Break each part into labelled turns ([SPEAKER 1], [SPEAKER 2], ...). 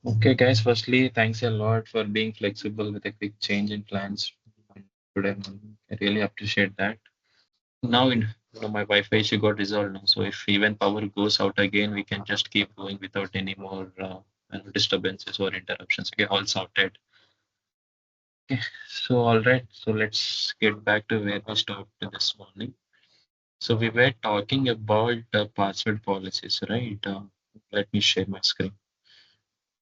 [SPEAKER 1] Okay, guys. Firstly, thanks a lot for being flexible with a quick change in plans today. I really appreciate that. Now, my Wi-Fi issue got resolved now. So if even power goes out again, we can just keep going without any more disturbances or interruptions. Okay, all sorted. Okay, so all right. So let's get back to where we stopped this morning. So we were talking about password policies, right? Let me share my screen.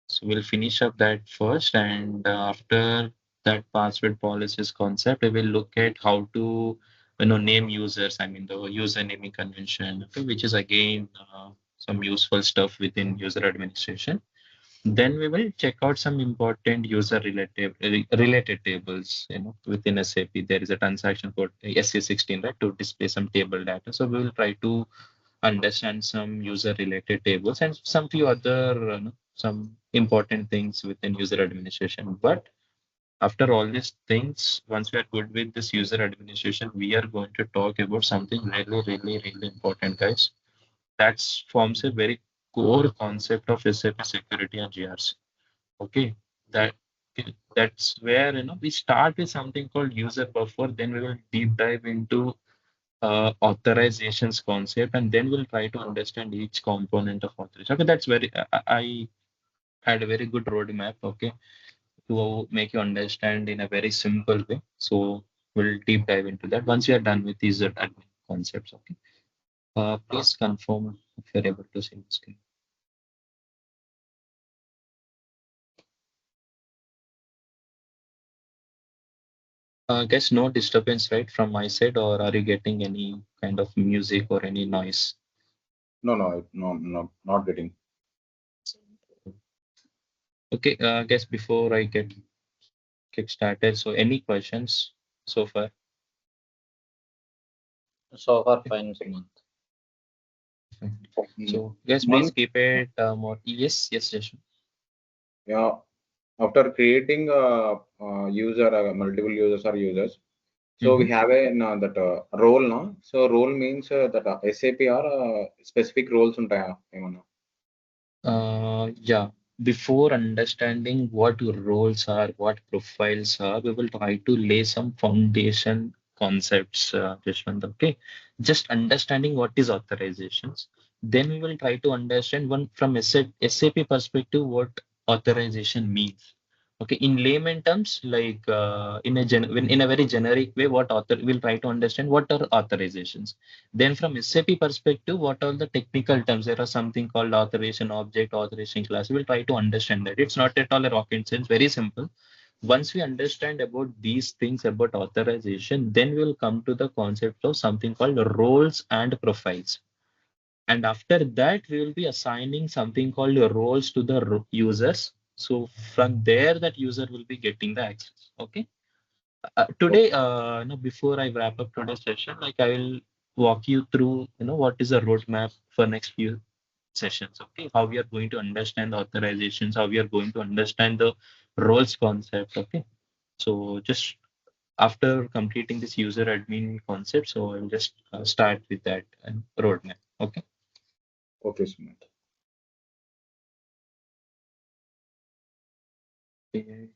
[SPEAKER 1] So we'll finish up that first, and after that password policies concept, we will look at how to, name users. I mean, the user naming convention, okay, which is again some useful stuff within user administration. Then we will check out some important user related tables. Within SAP, there is a transaction code SE16, right, to display some table data. So we will try to understand some user related tables and some few other some important things within user administration. But after all these things, once we are good with this user administration, we are going to talk about something really, really, really important, guys. That forms a very core concept of SAP security and GRC. Okay, that that's where we start with something called user buffer. Then we will deep dive into authorizations concept, and then we'll try to understand each component of authorization. Okay, that's very, I had a very good roadmap, okay, to make you understand in a very simple way. So we'll deep dive into that once we are done with these admin concepts, okay. Please confirm if you're able to see the screen. Guess no disturbance, right, from my side, or are you getting any kind of music or any noise?
[SPEAKER 2] No, not getting.
[SPEAKER 1] Okay, guess before I get kick started, so any questions so far?
[SPEAKER 3] So far, fine, Sumanth.
[SPEAKER 1] Fine.
[SPEAKER 2] Mm,
[SPEAKER 1] So yes, please
[SPEAKER 2] Month,
[SPEAKER 1] keep it more. Yes, yes, Jason.
[SPEAKER 2] yeah. After creating user, multiple users or users, so we
[SPEAKER 1] Mm-hmm.
[SPEAKER 2] have a that role now. So role means that SAP or specific roles ఉంటాయా ఏమన్నా?
[SPEAKER 1] Yeah. Before understanding what roles are, what profiles are, we will try to lay some foundation concepts, Jashwant. Okay. Just understanding what is authorizations. Then we will try to understand one from SAP perspective what authorization means. Okay, in layman terms, like in a very generic way, what author we'll try to understand what are authorizations. Then from SAP perspective, what are the technical terms? There are something called authorization object, authorization class. We'll try to understand that. It's not at all a rocket science, very simple. Once we understand about these things about authorization, then we'll come to the concept of something called roles and profiles. And after that, we will be assigning something called roles to the users. So from there, that user will be getting the access. Okay. Today, no, before I wrap up today's session, like I will walk you through, what is the roadmap for next few sessions. Okay, how we are going to understand the authorizations, how we are going to understand the roles concept. Okay, so just after completing this user admin concept, so I'll just start with that roadmap. Okay.
[SPEAKER 2] Okay, Sumanth.
[SPEAKER 1] Okay.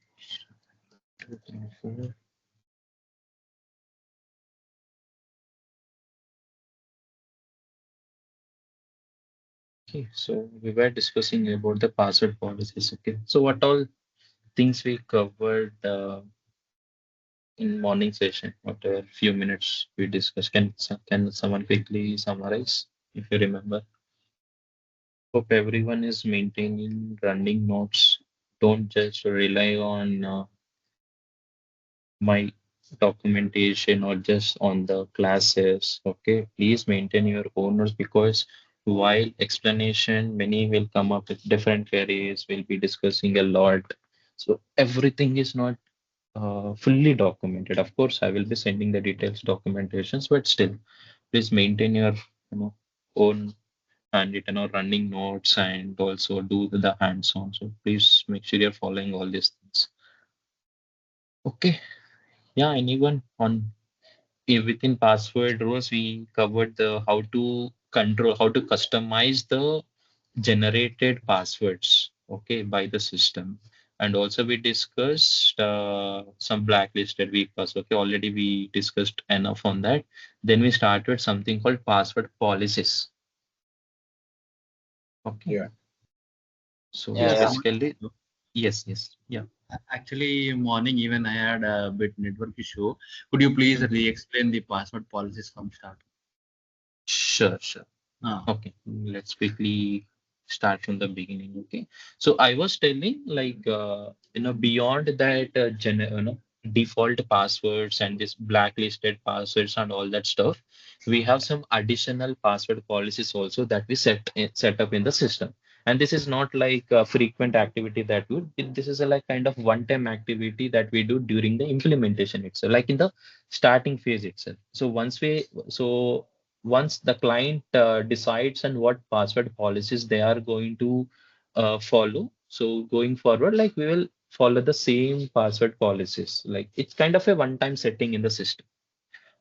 [SPEAKER 1] Okay, so we were discussing about the password policies. Okay, so what all things we covered in morning session? What a few minutes we discussed. Can someone quickly summarize if you remember? Hope everyone is maintaining running notes. Don't just rely on my documentation or just on the classes. Okay, please maintain your own notes because while explanation, many will come up with different queries. We'll be discussing a lot. So everything is not fully documented. Of course, I will be sending the details documentations, but still, please maintain your own handwritten or running notes and also do the hands-on. So please make sure you're following all these things. Okay. Yeah, anyone on within password rules, we covered the how to control, how to customize the generated passwords. okay, by the system. And also we discussed some blacklisted weak password. Okay, already we discussed enough on that. Then we started something called password policies. Okay,
[SPEAKER 2] Yeah.
[SPEAKER 1] so
[SPEAKER 3] Yeah, yeah.
[SPEAKER 1] basically, yes, yes, yeah.
[SPEAKER 4] Actually, morning even I had a bit network issue. Could you please
[SPEAKER 1] Mhm.
[SPEAKER 4] re-explain the password policies from start?
[SPEAKER 1] Sure, sure.
[SPEAKER 4] Ah,
[SPEAKER 1] Okay, let's quickly start from the beginning. Okay, so I was telling like beyond that default passwords and this blacklisted passwords and all that stuff, we have some additional password policies also that we set up in the system. And this is not like a frequent activity that this is a like kind of one-time activity that we do during the implementation itself, like in the starting phase itself. So once the client decides on what password policies they are going to follow. So going forward, like we will follow the same password policies. Like it's kind of a one-time setting in the system.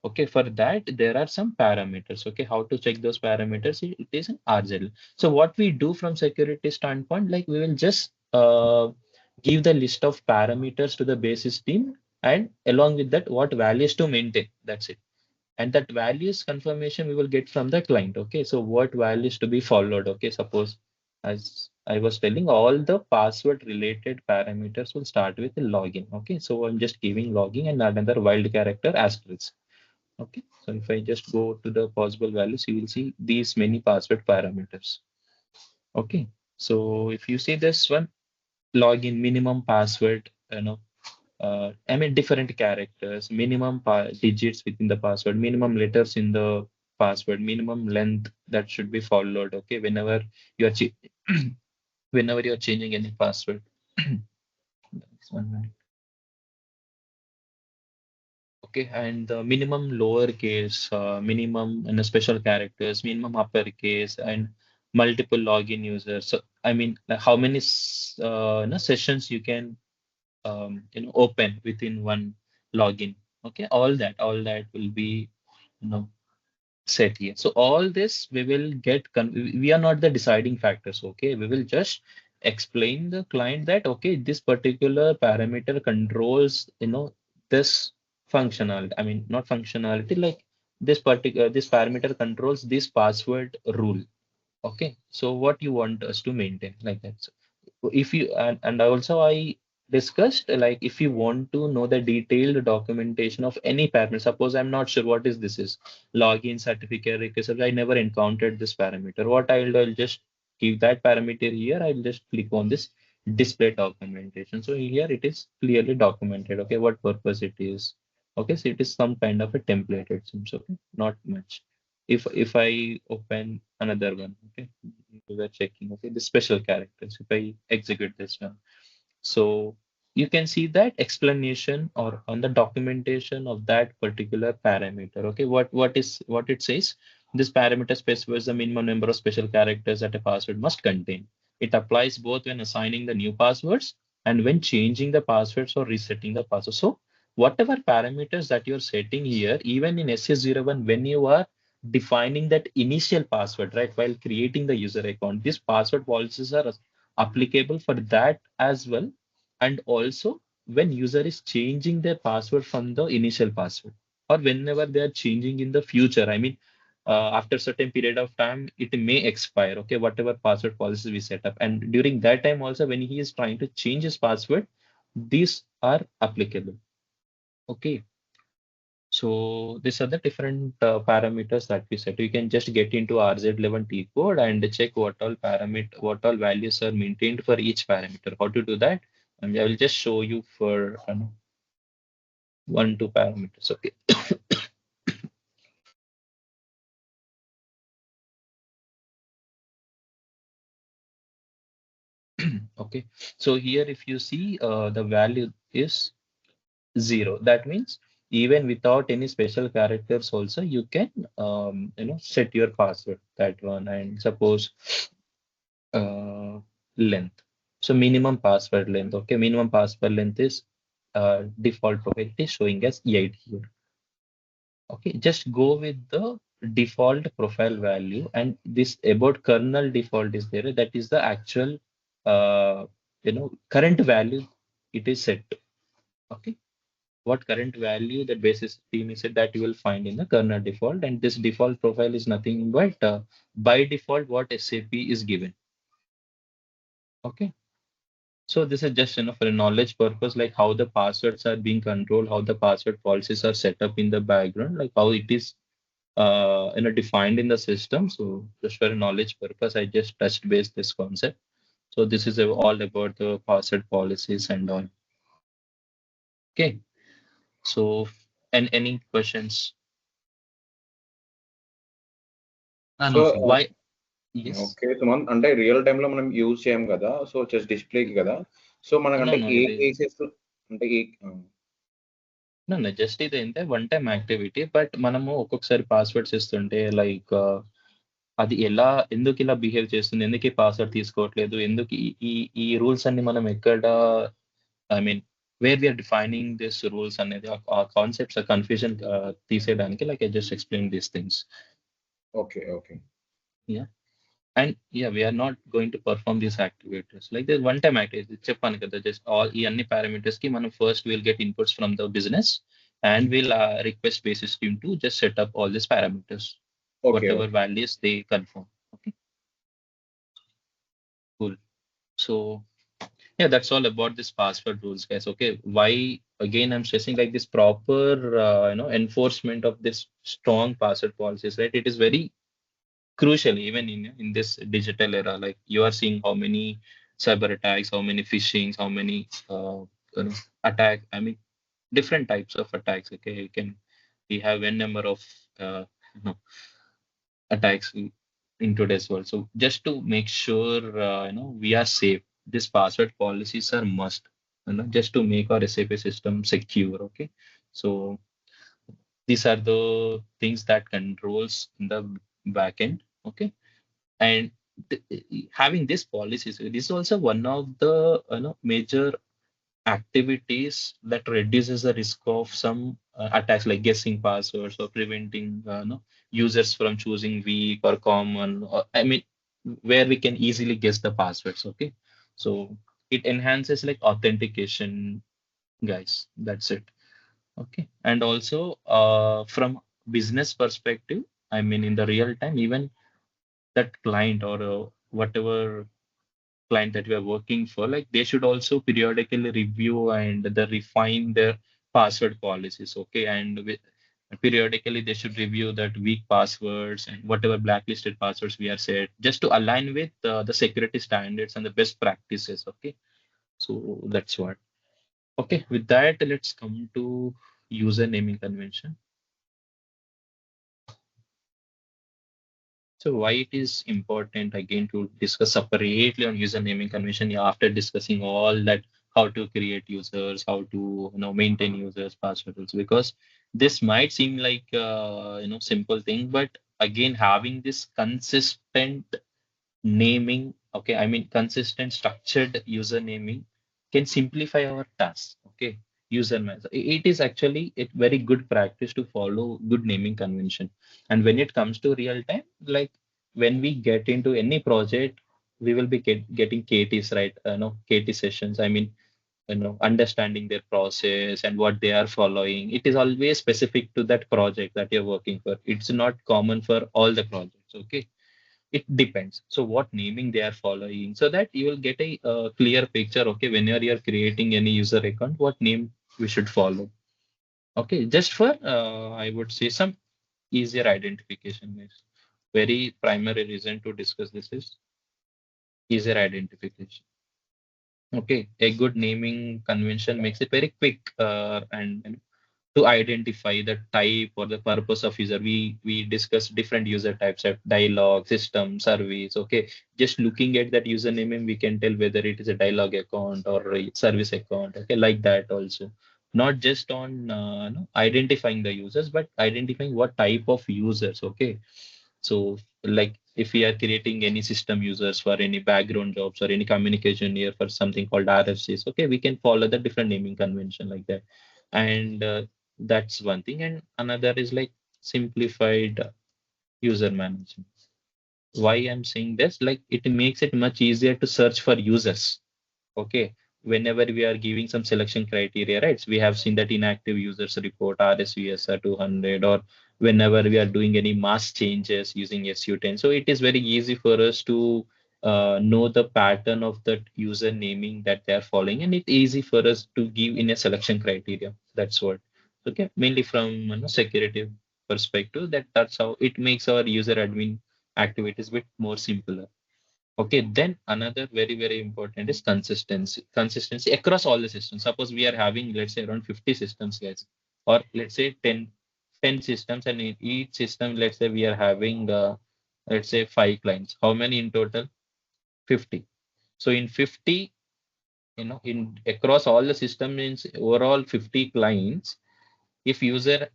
[SPEAKER 1] Okay, for that there are some parameters. Okay, how to check those parameters? It is an RZL. So what we do from security standpoint, like we will just give the list of parameters to the basis team, and along with that, what values to maintain. That's it, and that values confirmation we will get from the client. Okay, so what values to be followed? Okay, suppose as I was telling, all the password related parameters will start with a login. Okay, so I'm just giving login and another wild character asterisk. Okay, so if I just go to the possible values, you will see these many password parameters. Okay, so if you see this one, login minimum password, I mean, different characters, minimum digits within the password, minimum letters in the password, minimum length that should be followed. Okay, whenever you are whenever you are changing any password. Just 1 minute. Okay, and the minimum lowercase, minimum and special characters, minimum uppercase, and multiple login users. So I mean, like how many sessions you can open within one login. Okay, all that will be you know set here. So all this we will get we are not the deciding factors. Okay, we will just explain the client that okay, this particular parameter controls this functionality. I mean, not functionality, like this parameter controls this password rule. Okay, so what you want us to maintain, like that. So if you and also I discussed, like if you want to know the detailed documentation of any parameter, suppose I'm not sure what is this is login certificate request, I never encountered this parameter. What I'll just give that parameter here. I'll just click on this display documentation. So here it is clearly documented. Okay, what purpose it is. Okay, so it is some kind of a template, it seems. Okay, not much. If I open another one, okay, we were checking, okay, the special characters. If I execute this one, so you can see that explanation or on the documentation of that particular parameter. Okay, what it says. This parameter specifies the minimum number of special characters that a password must contain. It applies both when assigning the new passwords and when changing the passwords or resetting the password. So whatever parameters that you're setting here, even in SS01, when you are defining that initial password, right, while creating the user account, these password policies are applicable for that as well, and also when user is changing their password from the initial password, or whenever they are changing in the future. I mean, after certain period of time it may expire. Okay, whatever password policy we set up, and during that time also when he is trying to change his password, these are applicable. Okay, so these are the different parameters that we set. You can just get into RZ11 T code and check what all values are maintained for each parameter. How to do that? And I will just show you for 2 parameters. Okay. Okay. So here, if you see, the value is 0. That means even without any special characters also you can set your password, that one. And suppose length. So minimum password length. Okay, minimum password length is default profile. It is showing as 8 here. Okay, just go with the default profile value, and this about kernel default is there. That is the actual current value it is set to. Okay. What current value that basis theme is set, that you will find in the kernel default, and this default profile is nothing but by default what SAP is given. Okay. So this is just for a knowledge purpose, like how the passwords are being controlled, how the password policies are set up in the background, like how it is defined in the system. So just for a knowledge purpose, I just touched base this concept. So this is all about the password policies and all. Okay. So and any questions?
[SPEAKER 4] No,
[SPEAKER 2] So
[SPEAKER 4] sir.
[SPEAKER 1] Why? Yes.
[SPEAKER 2] Okay Sumanth, అంటే real time లో మనం use చేయం కదా, so just డిస్ప్లేకి కదా. So మనకంటే
[SPEAKER 1] No,
[SPEAKER 2] ఏ
[SPEAKER 1] ఇది
[SPEAKER 2] cases అంటే
[SPEAKER 1] no, just ఇది ఏంటంటే వన్ టైం యాక్టివిటీ, బట్ మనము ఒక్కొక్కసారి పాస్వర్డ్స్ ఇస్తుంటే లైక్ అది ఎలా ఎందుకు ఇలా బిహేవ్ చేస్తుంది, ఎందుకు ఈ పాస్వర్డ్ తీసుకోవట్లేదు, ఎందుకు ఈ రూల్స్ అన్ని మనం ఎక్కడ I mean where we are defining this rules అనేది ఆ కాన్సెప్ట్స్ కన్ఫ్యూజన్ తీసేయడానికి like I just explain these things.
[SPEAKER 2] Okay okay
[SPEAKER 1] And yeah, we are not going to perform these activities. Like the one-time activity, చెప్పాను కదా, just all ఈ అన్ని parameters కి మనం first we'll get inputs from the business and we'll request basis team to just set up all these parameters,
[SPEAKER 2] okay
[SPEAKER 1] whatever values they confirm. Okay, cool. So yeah, that's all about this password rules, guys. Okay, why again I'm stressing like this proper enforcement of this strong password policies, right? It is very crucial even in this digital era. Like you are seeing how many cyber attacks, how many phishings, how many attack, I mean different types of attacks. Okay, we have n number of uh, you know, attacks in today's world. So just to make sure we are safe, these password policies are must, just to make our SAP system secure. Okay, so these are the things that controls in the backend. Okay, and having these policies, this is also one of the major activities that reduces the risk of some attacks like guessing passwords or preventing users from choosing weak or common, or I mean where we can easily guess the passwords. Okay, so it enhances like authentication, guys, that's it. Okay, and also from business perspective, I mean in the real time, even that client or whatever client that we are working for, like they should also periodically review and the refine their password policies. Okay, and periodically they should review that weak passwords and whatever blacklisted passwords we are set, just to align with the security standards and the best practices. Okay, so that's what. Okay, with that, let's come to user naming convention. So why it is important again to discuss separately on user naming convention after discussing all that, how to create users, how to maintain users, passwords, because this might seem like simple thing, but again having this consistent naming, okay, I mean consistent structured user naming can simplify our tasks. Okay, user management. It is actually a very good practice to follow good naming convention. And when it comes to real time, like when we get into any project, we will be getting KTs, right? KT sessions. I mean, understanding their process and what they are following. It is always specific to that project that you're working for. It's not common for all the projects. Okay, it depends. So what naming they are following, so that you will get a clear picture. Okay, whenever you're creating any user account, what name we should follow. Okay, just for I would say some easier identification, guys. Very primary reason to discuss this is easier identification. Okay, a good naming convention makes it very quick and to identify the type or the purpose of user. We discuss different user types of dialog, system, service. Okay, just looking at that username, we can tell whether it is a dialog account or a service account. Okay, like that also. Not just on identifying the users, but identifying what type of users. Okay, so like if we are creating any system users for any background jobs or any communication here for something called RFCs, okay, we can follow the different naming convention like that. And that's one thing. And another is like simplified user management. Why I'm saying this, like it makes it much easier to search for users. Okay. Whenever we are giving some selection criteria, right? So we have seen that inactive users report RSVSR 200, or whenever we are doing any mass changes using SU10. So it is very easy for us to know the pattern of that user naming that they are following, and it's easy for us to give in a selection criteria. That's what. Okay, mainly from security perspective, that's how it makes our user admin activities bit more simpler. Okay, then another very, very important is consistency. Consistency across all the systems. Suppose we are having, let's say, around 50 systems, guys, or let's say 10 systems, and in each system, let's say we are having, let's say, 5 clients. How many in total? 50. So in 50, in across all the system means overall 50 clients. If user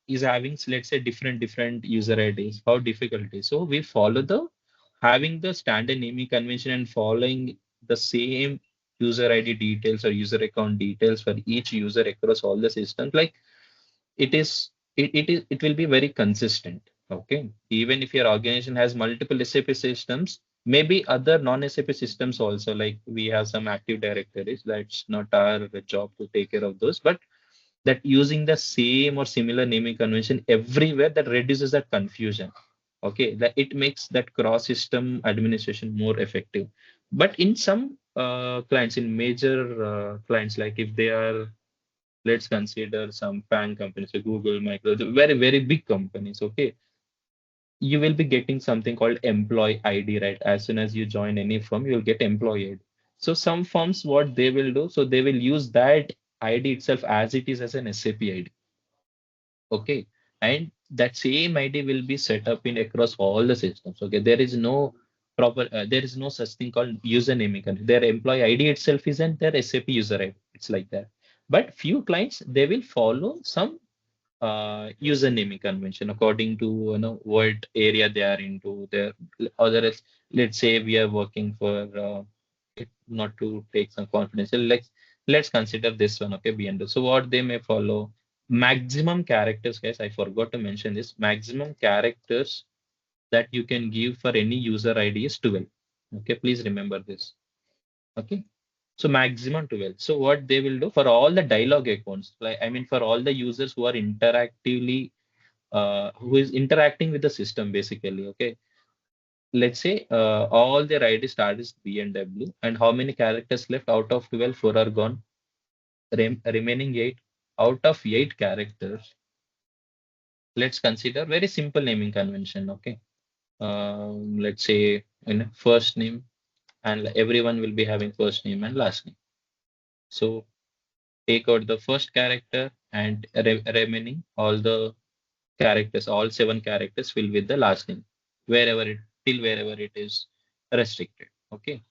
[SPEAKER 1] is having, let's say, different user IDs, how difficult it is. So we follow the having the standard naming convention and following the same user ID details or user account details for each user across all the systems. Like it will be very consistent. Okay. Even if your organization has multiple SAP systems, maybe other non-SAP systems also, like we have some active directories. That's not our job to take care of those, but that using the same or similar naming convention everywhere, that reduces that confusion. Okay, that it makes that cross system administration more effective. But in some clients, in major clients, like if they are, let's consider some FAN companies like Google, Microsoft, very, very big companies. Okay, you will be getting something called employee ID, right? As soon as you join any firm, you'll get employee ID. So some firms, what they will do, so they will use that ID itself as it is as an SAP ID. Okay, and that same ID will be set up in across all the systems. Okay, there is no proper, there is no such thing called user naming convention. Their employee ID itself isn't their SAP user ID. It's like that. But few clients, they will follow some user naming convention according to what area they are into. Their other, let's say we are working for not to take some confidential. Let's consider this one. Okay, BND. So what they may follow, maximum characters, guys. I forgot to mention this. Maximum characters that you can give for any user ID is 12. Okay, please remember this. Okay. So maximum 12. So what they will do for all the dialog accounts, like I mean for all the users who are interactively who is interacting with the system basically. Okay. Let's say all their ID start is B and W, and how many characters left out of 12, 4 are gone. Remaining 8, out of 8 characters, let's consider very simple naming convention. Okay. Let's say in first name, and everyone will be having first name and last name. So take out the first character and remaining all the characters, all 7 characters fill with the last name, wherever it is restricted. Okay.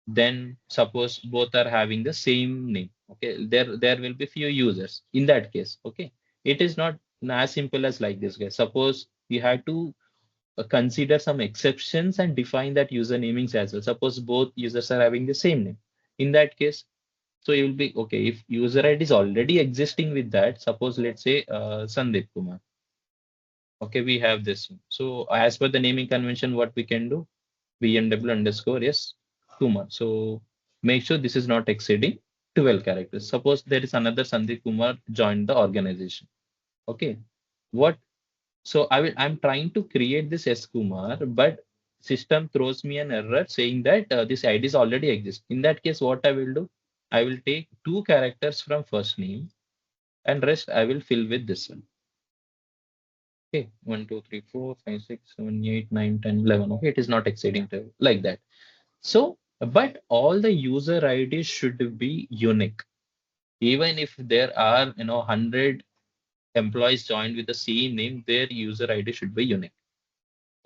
[SPEAKER 1] Then suppose both are having the same name. Okay. There will be few users in that case. Okay. It is not as simple as like this, guys. Suppose you have to consider some exceptions and define that user namings as well. Suppose both users are having the same name. In that case, so you will be okay if user ID is already existing with that. Suppose let's say Sandeep Kumar. Okay, we have this one. So as per the naming convention, what we can do, BMW underscore yes Kumar. So make sure this is not exceeding 12 characters. Suppose there is another Sandeep Kumar joined the organization. Okay, what? So I'm trying to create this S Kumar, but system throws me an error saying that this ID is already exist. In that case, what I will do, I will take 2 characters from first name and rest I will fill with this one. Okay, 1, 2, 3, 4, 5, 6, 7, 8, 9, 10, 11. Okay, it is not exceeding 12 like that. So, but all the user IDs should be unique. Even if there are 100 employees joined with the same name, their user ID should be unique.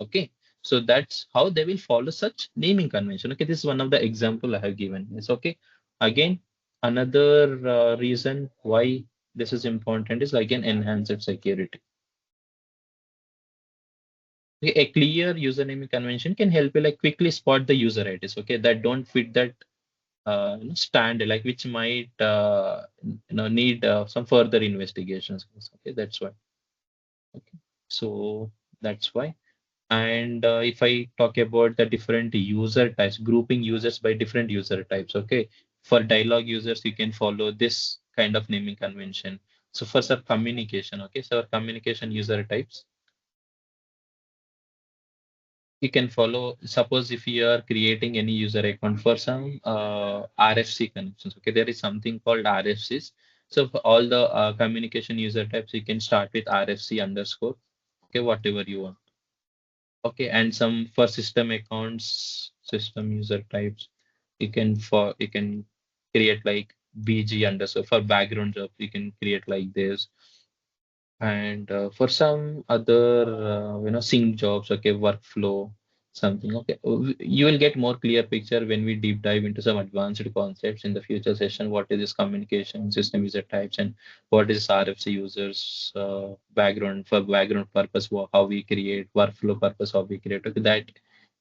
[SPEAKER 1] Okay, so that's how they will follow such naming convention. Okay, this is one of the example I have given. It's okay. Again, another reason why this is important is again enhanced security. Okay, a clear username convention can help you like quickly spot the user IDs. Okay, that don't fit that stand like which might need some further investigations. Okay, that's why. Okay, so that's why. And if I talk about the different user types, grouping users by different user types, okay. For dialog users, you can follow this kind of naming convention. So for our communication, okay, so our communication user types, you can follow, suppose if you are creating any user account for some RFC connections, okay, there is something called RFCs. So for all the communication user types, you can start with RFC underscore, okay, whatever you want. Okay, and some for system accounts, system user types, you can create like BG underscore. For background jobs, you can create like this. And for some other sync jobs, okay, workflow, something, okay, you will get more clear picture when we deep dive into some advanced concepts in the future session. What is this communication system user types, and what is RFC users, background, for background purpose, how we create, workflow purpose, how we create, okay, that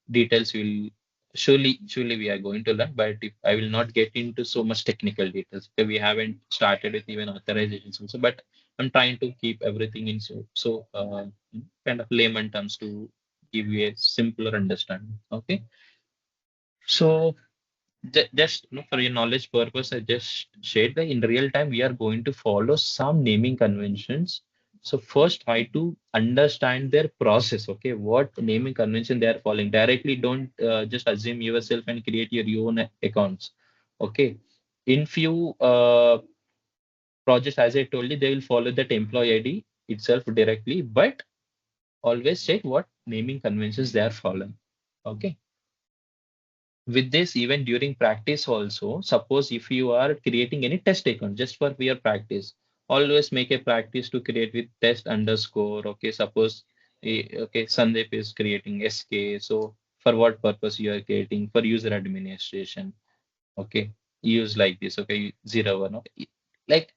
[SPEAKER 1] details will surely we are going to learn, but if I will not get into so much technical details, okay, we haven't started with even authorizations also, but I'm trying to keep everything in kind of layman terms to give you a simpler understanding. Okay, so just for your knowledge purpose, I just shared that in real time we are going to follow some naming conventions. So first try to understand their process. Okay, what naming convention they are following. Directly don't just assume yourself and create your own accounts. Okay, in few projects, as I told you, they will follow that employee ID itself directly, but always check what naming conventions they are following. Okay. With this, even during practice also, suppose if you are creating any test account just for your practice, always make a practice to create with test underscore. Okay, suppose okay, Sandeep is creating SK. So for what purpose you are creating? For user administration. Okay, use like this. Okay, 01. Okay, like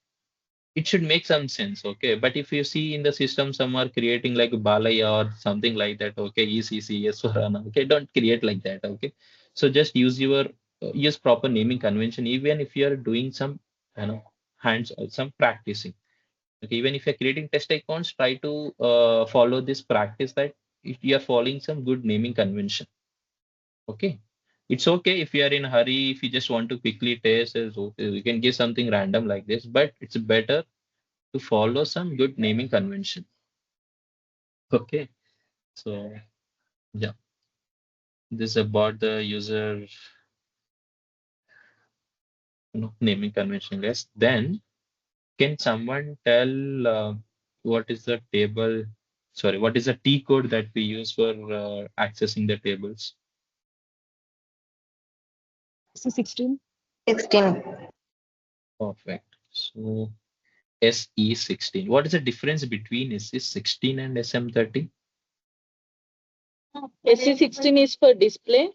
[SPEAKER 1] it should make some sense, okay. But if you see in the system, some are creating like Balaya or something like that, okay, ECCS or Rana, okay, don't create like that, okay. So just use your use proper naming convention, even if you are doing some, hands some practicing. Okay, even if you're creating test accounts, try to follow this practice that if you are following some good naming convention, okay. It's okay if you are in a hurry, if you just want to quickly test, you can give something random like this, but it's better to follow some good naming convention. Okay, so yeah, this is about the user naming convention list. Then can someone tell what is the table? Sorry, what is the T code that we use for accessing the tables?
[SPEAKER 5] SE16.
[SPEAKER 6] 16.
[SPEAKER 1] Perfect. So SE16. What is the difference between SE16 and SM30?
[SPEAKER 5] SE16 is for display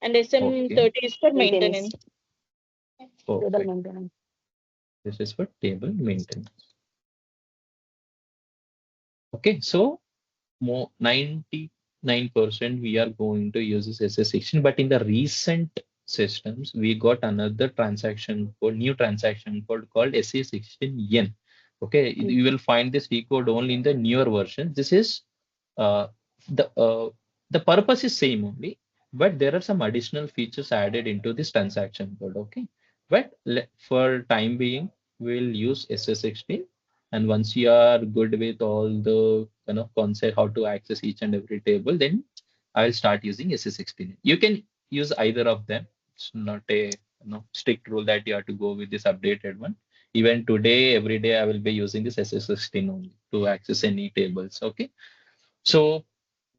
[SPEAKER 5] and SM30
[SPEAKER 1] Okay,
[SPEAKER 5] is for maintenance.
[SPEAKER 6] Table
[SPEAKER 1] perfect.
[SPEAKER 6] maintenance.
[SPEAKER 1] This is for table maintenance. Okay, so more 99% we are going to use this SS16, but in the recent systems, we got another transaction code, new transaction code called SA16N. Okay, you will find this E code only in the newer version. This is uh, the uh, the purpose is same only, but there are some additional features added into this transaction code. Okay, but for time being, we'll use SS16. And once you are good with all the concept how to access each and every table, then I'll start using SS16. You can use either of them. It's not a strict rule that you have to go with this updated one. Even today, every day I will be using this SS16 only to access any tables. Okay. So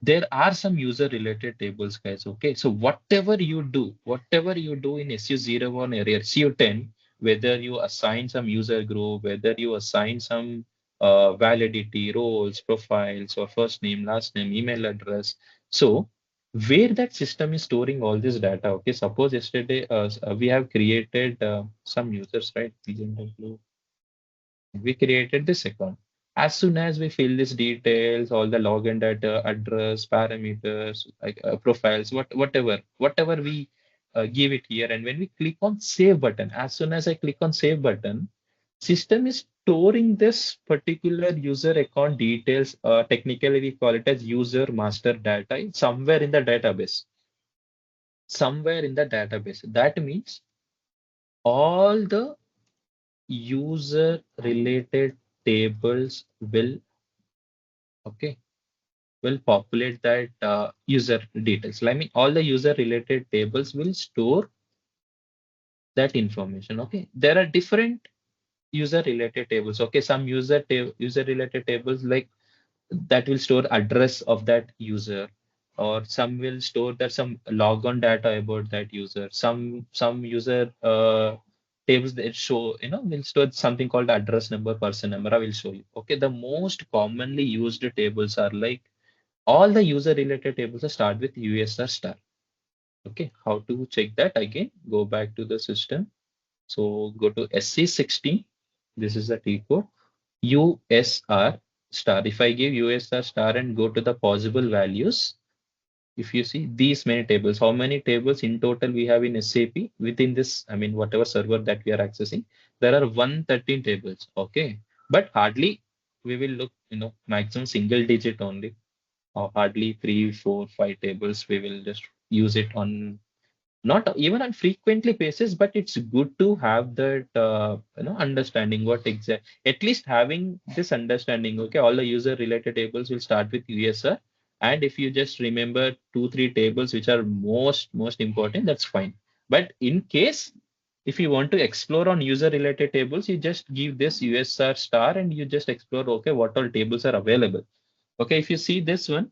[SPEAKER 1] there are some user related tables, guys. Okay, so whatever you do in SU01 area, SU10, whether you assign some user group, whether you assign some validity, roles, profiles, or first name, last name, email address. So where that system is storing all this data. Okay, suppose yesterday we have created some users, right? We created this account. As soon as we fill these details, all the login data, address, parameters, like profiles, whatever we give it here, and when we click on save button, as soon as I click on save button, system is storing this particular user account details, technically we call it as user master data, somewhere in the database. Somewhere in the database. That means all the user related tables will, okay, will populate that user details. I mean, all the user related tables will store that information. Okay, there are different user related tables. Okay, some user related tables like that will store address of that user, or some will store that some logon data about that user. Some user tables that show, will store something called address number, person number. I will show you. Okay, the most commonly used tables are like all the user related tables are start with USR star. Okay, how to check that again? Go back to the system. So go to SC16. This is the T-code. USR star. If I give USR star and go to the possible values, if you see these many tables, how many tables in total we have in SAP within this, I mean, whatever server that we are accessing, there are 113 tables. Okay, but hardly we will look, maximum single digit only, or hardly 3, 4, 5 tables. We will just use it on not even on frequently basis, but it's good to have that understanding what exact, at least having this understanding. Okay, all the user related tables will start with USR, and if you just remember 2, 3 tables which are most important, that's fine. But in case if you want to explore on user related tables, you just give this USR star and you just explore, okay, what all tables are available. Okay, if you see this one,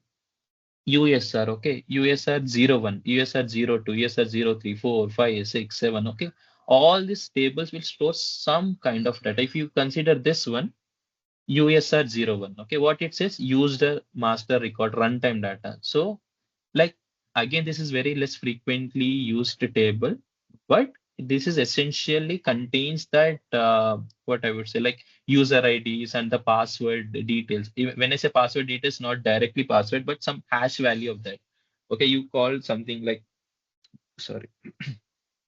[SPEAKER 1] USR, okay, USR 01, USR 02, USR 03, 4, 5, 6, 7, okay. All these tables will store some kind of data. If you consider this one, USR 01, okay, what it says, used master record runtime data. So, like, again, this is very less frequently used table, but this is essentially contains that what I would say, like user IDs and the password details. When I say password details, not directly password, but some hash value of that. Okay, you call something like, sorry,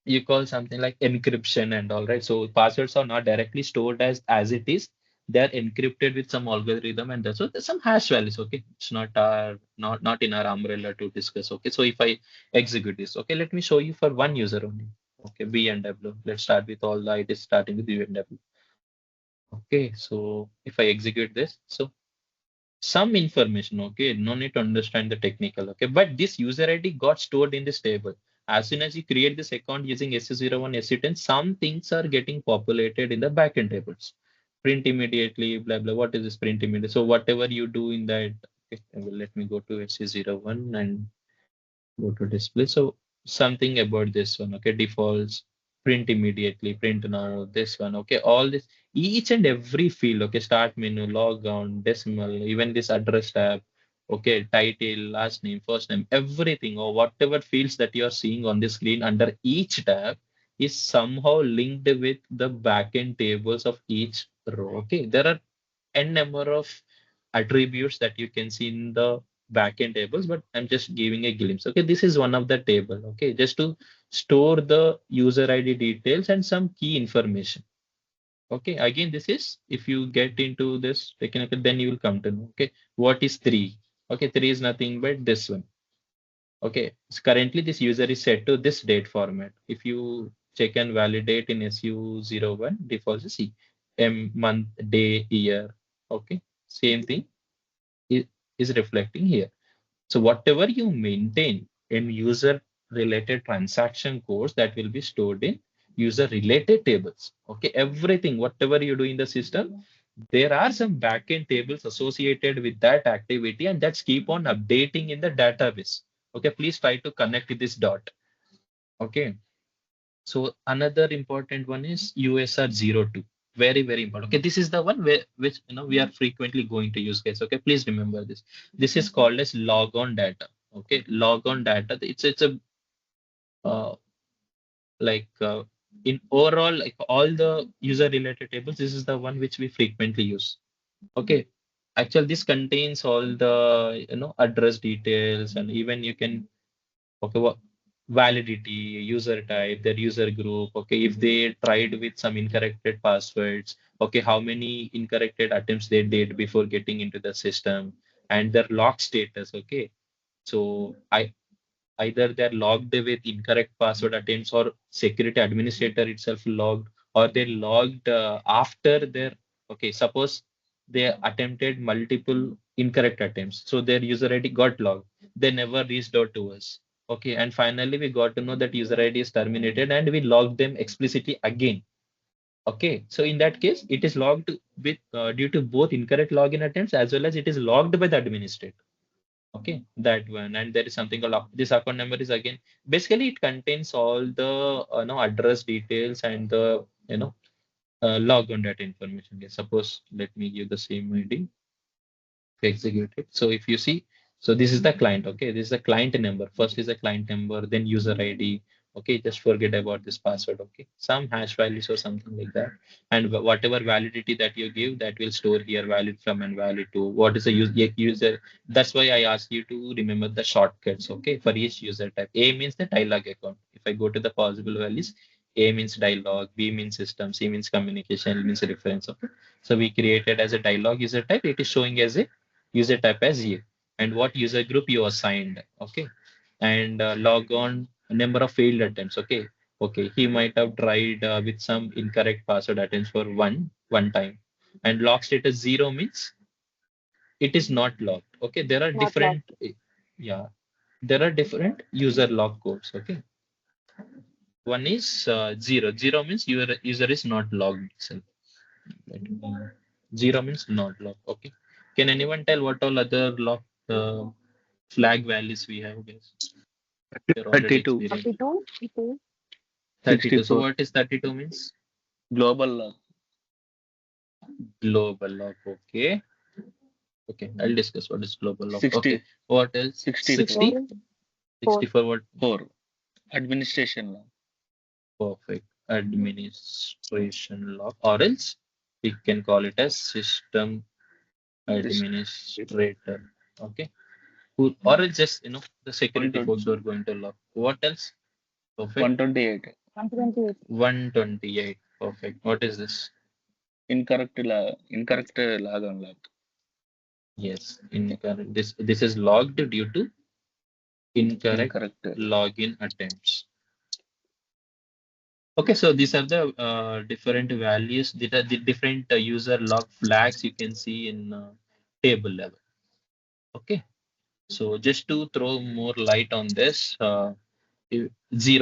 [SPEAKER 1] you call something like encryption and all, right? So passwords are not directly stored as it is. They're encrypted with some algorithm, and that's so there's some hash values. Okay, it's not our not in our umbrella to discuss. Okay, so if I execute this, okay, let me show you for one user only. Okay, B and W. Let's start with all the IDs starting with B and W. Okay, so if I execute this, so some information, okay, no need to understand the technical, okay, but this user ID got stored in this table. As soon as you create this account using SC01, SC10, some things are getting populated in the backend tables. Print immediately, blah blah. What is this print immediately? So whatever you do in that, okay, well, let me go to SC01 and go to display. So something about this one, okay, defaults, print immediately, print now, this one, okay, all this, each and every field, okay, start menu, log on, decimal, even this address tab, okay, title, last name, first name, everything, or whatever fields that you are seeing on the screen under each tab is somehow linked with the backend tables of each row. Okay, there are n number of attributes that you can see in the backend tables, but I'm just giving a glimpse. Okay, this is one of the table. Okay, just to store the user ID details and some key information. Okay, again, this is if you get into this technical, then you will come to know. Okay, what is 3? Okay, 3 is nothing but this one. Okay, so currently this user is set to this date format. If you check and validate in SU01, default is C, month, day, year. Okay, same thing is reflecting here. So whatever you maintain in user related transaction codes, that will be stored in user related tables. Okay, everything, whatever you do in the system, there are some backend tables associated with that activity, and that's keep on updating in the database. Okay, please try to connect this dot. Okay, so another important one is USR02. Very, very important. Okay, this is the one where which we are frequently going to use, guys. Okay, please remember this. This is called as logon data. Okay, logon data. It's a uh, like in overall, like all the user related tables, this is the one which we frequently use. Okay, actually this contains all the address details, and even you can, okay, validity, user type, their user group. Okay, if they tried with some incorrected passwords, okay, how many incorrected attempts they did before getting into the system, and their log status. Okay, so either they're logged with incorrect password attempts or security administrator itself logged, or they logged after their, okay, suppose they attempted multiple incorrect attempts, so their user ID got logged, they never reached out to us. Okay, and finally we got to know that user ID is terminated and we logged them explicitly again. Okay, so in that case it is logged with due to both incorrect login attempts as well as it is logged by the administrator. Okay, that one. And there is something called this account number is again, basically it contains all the address details and the logon data information. Yes, suppose let me give the same ID to execute it. So if you see, so this is the client. Okay, this is the client number. First is the client number, then user ID. Okay, just forget about this password. Okay, some hash values or something like that, and whatever validity that you give, that will store here valid from and valid to. What is the user? That's why I ask you to remember the shortcuts. Okay, for each user type. A means the Dialog account. If I go to the possible values, A means Dialog, B means system, C means communication, L means reference. Okay, so we created as a Dialog user type. It is showing as a user type as A, and what user group you assigned. Okay, and log on number of failed attempts. Okay, okay, he might have tried with some incorrect password attempts for one time, and log status 0 means it is not logged. Okay, there are
[SPEAKER 5] Not
[SPEAKER 1] different, yeah, there are different user log codes. Okay, one is 0. 0 means your user is not logged itself. Zero means not logged. Okay, can anyone tell what all other log flag values we have, guys? You're already
[SPEAKER 4] 32.
[SPEAKER 1] experienced.
[SPEAKER 5] 32.
[SPEAKER 1] 32. So
[SPEAKER 4] 64.
[SPEAKER 1] what is 32 means?
[SPEAKER 4] Global log.
[SPEAKER 1] Global log. Okay. Okay. I'll discuss what is global log.
[SPEAKER 4] 60.
[SPEAKER 1] Okay. What else?
[SPEAKER 4] 64.
[SPEAKER 1] 60? 64 what?
[SPEAKER 4] 4. Administration log.
[SPEAKER 1] Perfect. Administration log. Or else we can call it as system administrator. Okay. Or else just, the security
[SPEAKER 4] 120.
[SPEAKER 1] folks who are going to log. What else? Perfect.
[SPEAKER 4] 128.
[SPEAKER 5] 128.
[SPEAKER 1] 128. Perfect. What is this?
[SPEAKER 4] Incorrect log on log.
[SPEAKER 1] Yes, incorrect. This is logged due to incorrect login attempts. Okay, so these are the different values. These are the different user log flags you can see in table level. Okay, so just to throw more light on this, 0,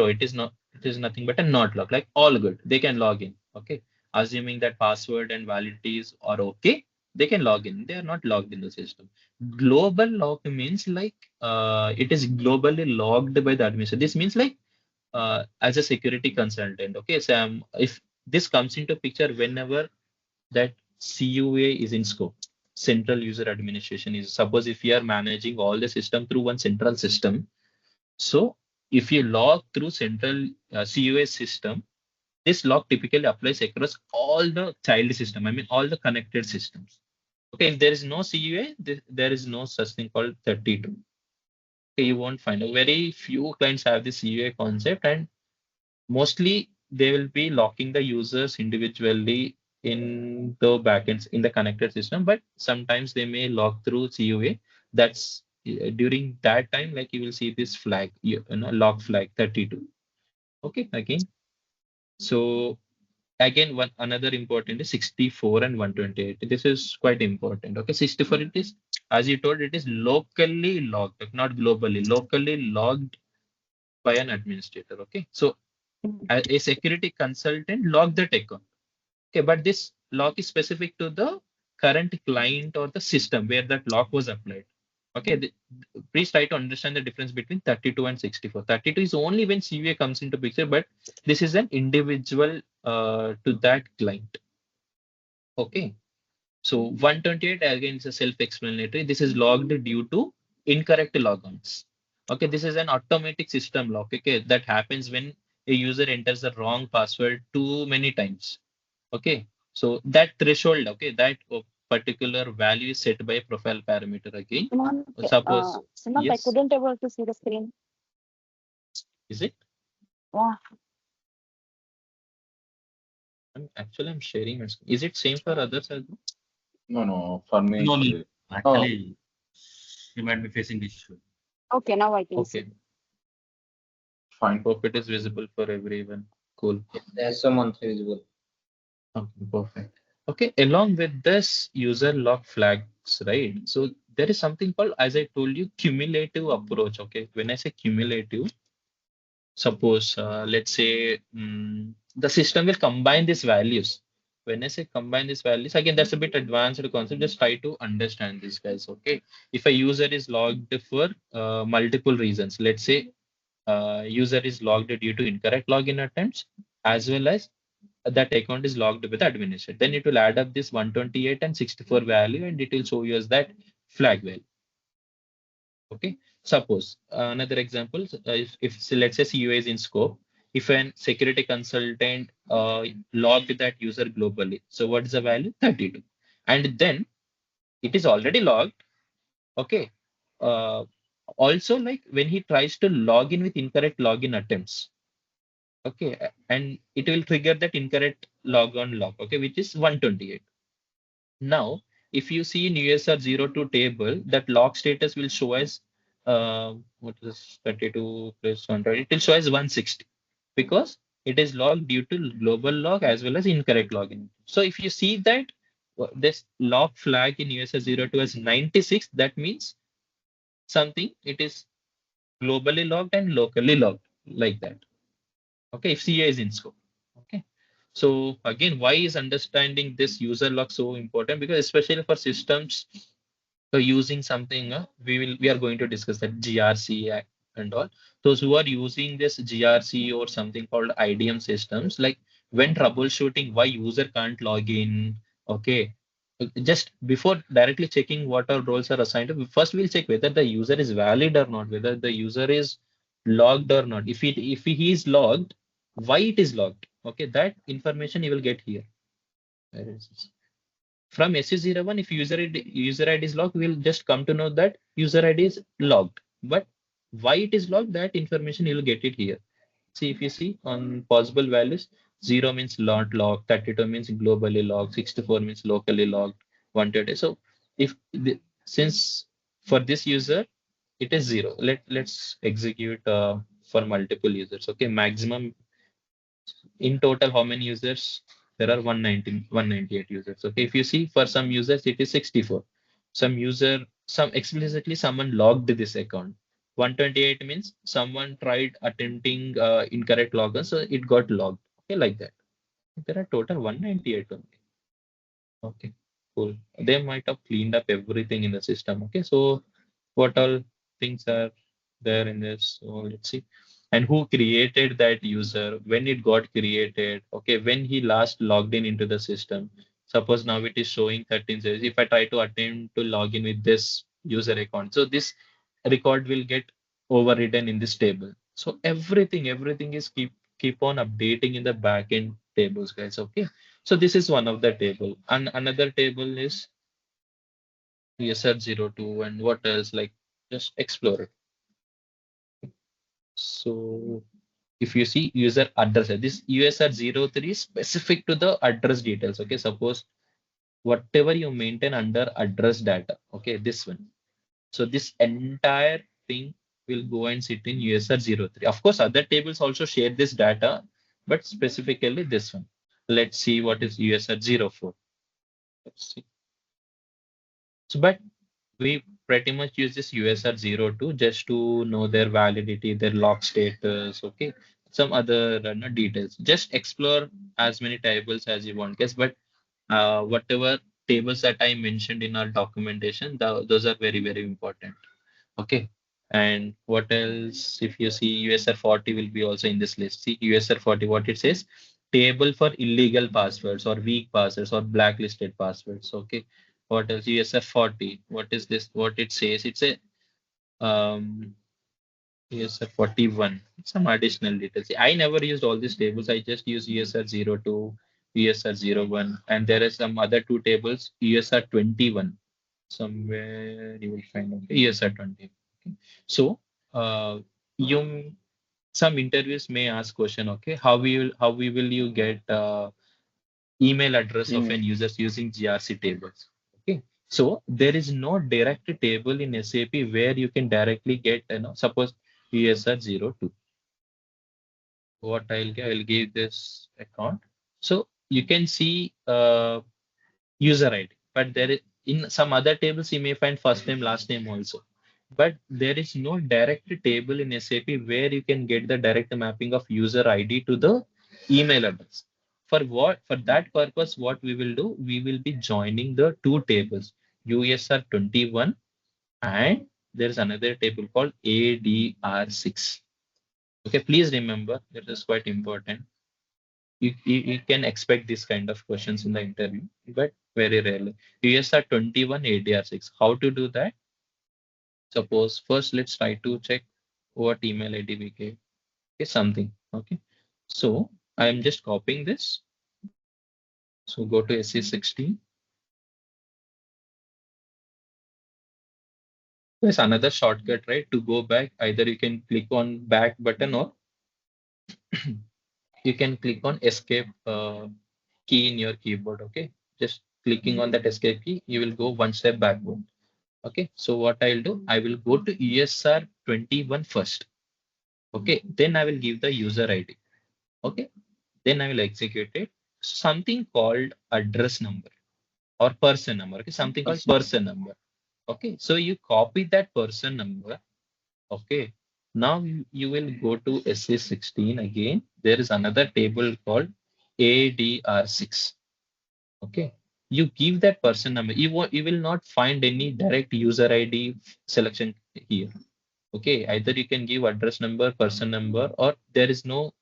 [SPEAKER 1] it is nothing but a not log, like all good. They can log in. Okay, assuming that password and validities are okay, they can log in. They are not logged in the system. Global log means like it is globally logged by the administrator. This means like as a security consultant. Okay, so if this comes into picture whenever that CUA is in scope, central user administration is, suppose if you are managing all the system through one central system. So if you log through central CUA system, this log typically applies across all the child system. I mean, all the connected systems. Okay, if there is no CUA, there is no such thing called 32. Okay, you won't find. Very few clients have this CUA concept, and mostly they will be locking the users individually in the backends in the connected system, but sometimes they may log through CUA. That's during that time, like you will see this flag, log flag 32. Okay, again. So again, one another important is 64 and 128. This is quite important. Okay, 64, it is, as you told, it is locally logged, not globally, locally logged by an administrator. Okay, so a security consultant log that account. Okay, but this lock is specific to the current client or the system where that lock was applied. Okay, please try to understand the difference between 32 and 64. 32 is only when CVA comes into picture, but this is an individual to that client. Okay, so 128 again is a self-explanatory. This is logged due to incorrect logons. Okay, this is an automatic system lock. Okay, that happens when a user enters the wrong password too many times. Okay, so that threshold, okay, that particular value is set by a profile parameter again.
[SPEAKER 5] Sumanth,
[SPEAKER 1] Suppose,
[SPEAKER 5] Sumanth, I
[SPEAKER 1] yes.
[SPEAKER 5] couldn't able to see the screen.
[SPEAKER 1] Is it?
[SPEAKER 6] Yeah.
[SPEAKER 1] I'm sharing my screen. Is it same for others as well?
[SPEAKER 2] No, for me.
[SPEAKER 4] No, no.
[SPEAKER 2] it's-
[SPEAKER 4] Actually, you might be facing this issue.
[SPEAKER 6] Okay, now I can see.
[SPEAKER 1] Okay.
[SPEAKER 2] Fine.
[SPEAKER 1] Hope it is visible for everyone. Cool.
[SPEAKER 3] Yes, Sumanth visible.
[SPEAKER 1] Okay, perfect. Okay, along with this user log flags, right? So there is something called, as I told you, cumulative approach. Okay, when I say cumulative, suppose let's say the system will combine these values. When I say combine these values, again, that's a bit advanced concept. Just try to understand this, guys. Okay, if a user is logged for multiple reasons, let's say user is logged due to incorrect login attempts, as well as that account is logged with administrator. Then it will add up this 128 and 64 value, and it will show you as that flag value. Okay. Suppose another example, if so let's say CUA is in scope, if an security consultant logged that user globally, so what is the value? 32. And then it is already logged. Okay. Uh, Also, like when he tries to log in with incorrect login attempts, okay, and it will trigger that incorrect logon log, okay, which is 128. Now, if you see in USR 02 table, that log status will show as what is 32 plus 100, it will show as 160 because it is logged due to global log as well as incorrect login. So if you see that this log flag in USR 02 as 96, that means something it is globally logged and locally logged like that. Okay, if CA is in scope. Okay. So again, why is understanding this user log so important? Because especially for systems using something, we are going to discuss that GRC and all. Those who are using this GRC or something called IDM systems, like when troubleshooting why user can't log in. Okay. Just before directly checking what our roles are assigned to, first we'll check whether the user is valid or not, whether the user is logged or not. If he is logged, why it is logged? Okay, that information you will get here. Where is this? From SE01, if user ID is logged, we'll just come to know that user ID is logged. But why it is logged, that information you'll get it here. See, if you see on possible values, 0 means not logged, 32 means globally logged, 64 means locally logged, 120. So if since for this user, it is 0. Let's execute for multiple users. Okay, maximum in total, how many users? There are 198 users. Okay, if you see for some users, it is 64. Some explicitly someone logged this account. 128 means someone tried attempting incorrect login, so it got logged. Okay, like that. There are total 198 only. Okay, cool. They might have cleaned up everything in the system. Okay, so what all things are there in this? So let's see. And who created that user, when it got created, okay, when he last logged in into the system. Suppose now it is showing 13 says if I try to attempt to log in with this user account, so this record will get overridden in this table. So everything is keep on updating in the backend tables, guys. Okay. So this is one of the table. And another table is USR02 and what else, like just explore it. So if you see user address, this USR03 is specific to the address details. Okay, suppose whatever you maintain under address data, okay, this one. So this entire thing will go and sit in USR03. Of course, other tables also share this data, but specifically this one. Let's see what is USR04. Let's see. So, but we pretty much use this USR02 just to know their validity, their lock status, okay, some other details. Just explore as many tables as you want, guys. But whatever tables that I mentioned in our documentation, those are very important. Okay. And what else? If you see USR 40 will be also in this list. See USR 40, what it says, table for illegal passwords or weak passwords or blacklisted passwords. Okay. What else? USR 40. What is this? What it says? It's a USR 41. Some additional details. I never used all these tables. I just use USR 02, USR 01, and there are some other two tables, USR 21. Somewhere you will find USR 20. Okay. So you some interviews may ask question, okay, how will you get email address of an user using GRC tables? Okay, so there is no direct table in SAP where you can directly get, suppose USR02. What I'll give this account. So you can see user ID, but there is in some other tables you may find first name, last name also. But there is no direct table in SAP where you can get the direct mapping of user ID to the email address. For that purpose, what we will do, we will be joining the two tables, USR21 and there's another table called ADR6. Okay, please remember that is quite important. You can expect this kind of questions in the interview, but very rarely. USR21 ADR6. How to do that? Suppose first let's try to check what email ID we gave. Okay, something. Okay. So I am just copying this. So go to SE16. There's another shortcut, right? To go back, either you can click on back button or you can click on escape key in your keyboard. Okay. Just clicking on that escape key, you will go one step backward. Okay, so what I'll do, I will go to USR21 first. Okay, then I will give the user ID. Okay, then I will execute it. Something called address number or person number. Okay, something called person number. Okay, so you copy that person number. Okay, now you will go to SA16 again. There is another table called ADR6. Okay, you give that person number. You will not find any direct user ID selection here. Okay, either you can give address number, person number, or there is no.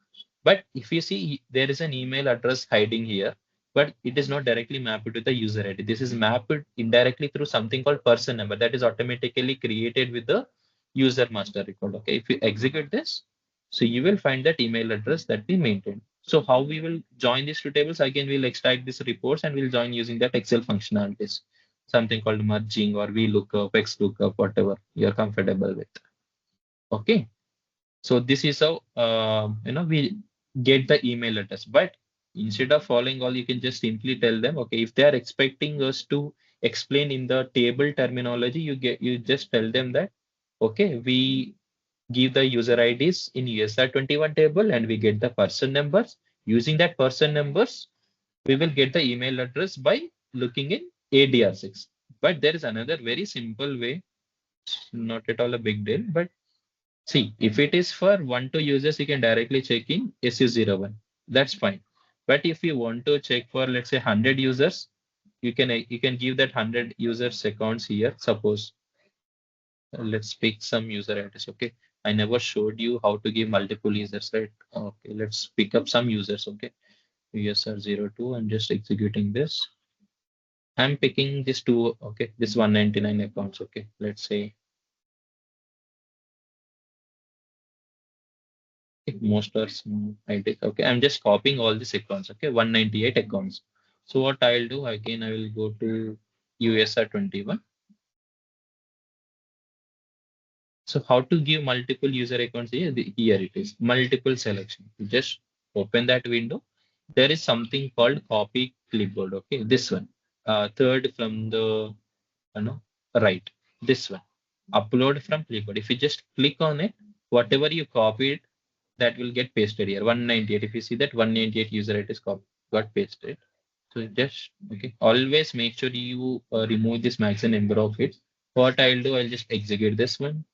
[SPEAKER 1] But if you see, there is an email address hiding here, but it is not directly mapped to the user ID. This is mapped indirectly through something called person number that is automatically created with the user master record. Okay, if you execute this, so you will find that email address that we maintain. So how we will join these two tables? Again, we'll extract these reports and we'll join using that Excel functionalities, something called merging or VLOOKUP, XLOOKUP, whatever you're comfortable with. Okay, so this is how we get the email address. But instead of following all, you can just simply tell them, okay, if they are expecting us to explain in the table terminology, you just tell them that, okay, we give the user IDs in USR21 table and we get the person numbers. Using that person numbers, we will get the email address by looking in ADR6. But there is another very simple way, not at all a big deal, but see, if it is for 1-2 users, you can directly check in SU01. That's fine. But if you want to check for, let's say, 100 users, you can give that 100 users accounts here. Suppose let's pick some user address. Okay, I never showed you how to give multiple users, right? Okay, let's pick up some users. Okay, USR02. I'm just executing this. I'm picking this two. Okay, this 199 accounts. Okay, let's say most are some IDs. Okay, I'm just copying all these accounts. Okay, 198 accounts. So what I'll do again, I will go to USR21. So how to give multiple user accounts here? Here it is, multiple selection. You just open that window. There is something called copy clipboard. Okay, this one, third from the right. This one, upload from clipboard. If you just click on it, whatever you copied, that will get pasted here. 198. If you see that 198 user it is got pasted. So just okay. Always make sure you remove this maximum number of it. What I'll do, I'll just execute this one.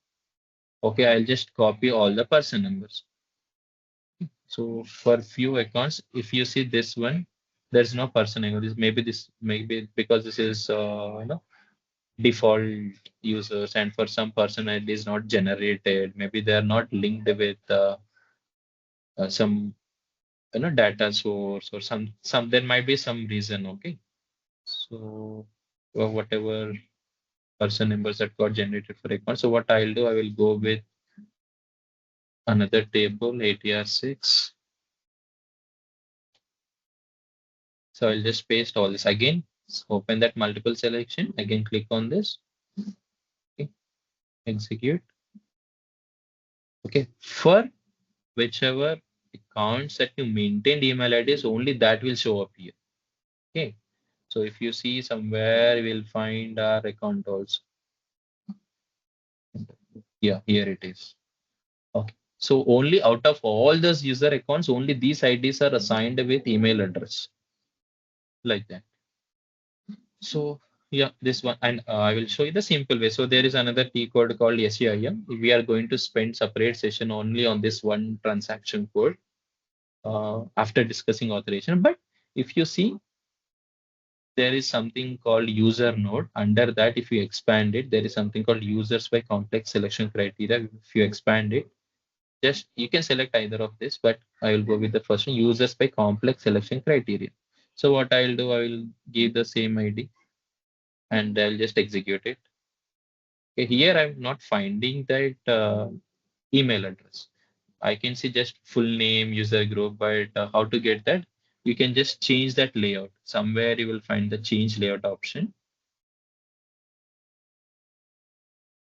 [SPEAKER 1] Okay, I'll just copy all the person numbers. So for few accounts, if you see this one, there's no person number. This maybe because this is default users, and for some person ID is not generated. Maybe they are not linked with some data source or some there might be some reason. Okay, so whatever person numbers that got generated for account. So what I'll do, I will go with another table ATR6. So I'll just paste all this again. Open that multiple selection again, click on this. Okay, execute. Okay, for whichever accounts that you maintained email IDs, only that will show up here. Okay. So if you see somewhere, you will find our account also. Yeah, here it is. Okay. So only out of all those user accounts, only these IDs are assigned with email address like that. So yeah, this one, and I will show you the simple way. So there is another T-code called SEIM. We are going to spend separate session only on this one transaction code after discussing authorization. But if you see, there is something called user node. Under that, if you expand it, there is something called users by complex selection criteria. If you expand it, just you can select either of this, but I will go with the first one, users by complex selection criteria. So what I will do, I will give the same ID and I'll just execute it. Okay, here I'm not finding that email address. I can see just full name, user group, but how to get that? You can just change that layout. Somewhere you will find the change layout option.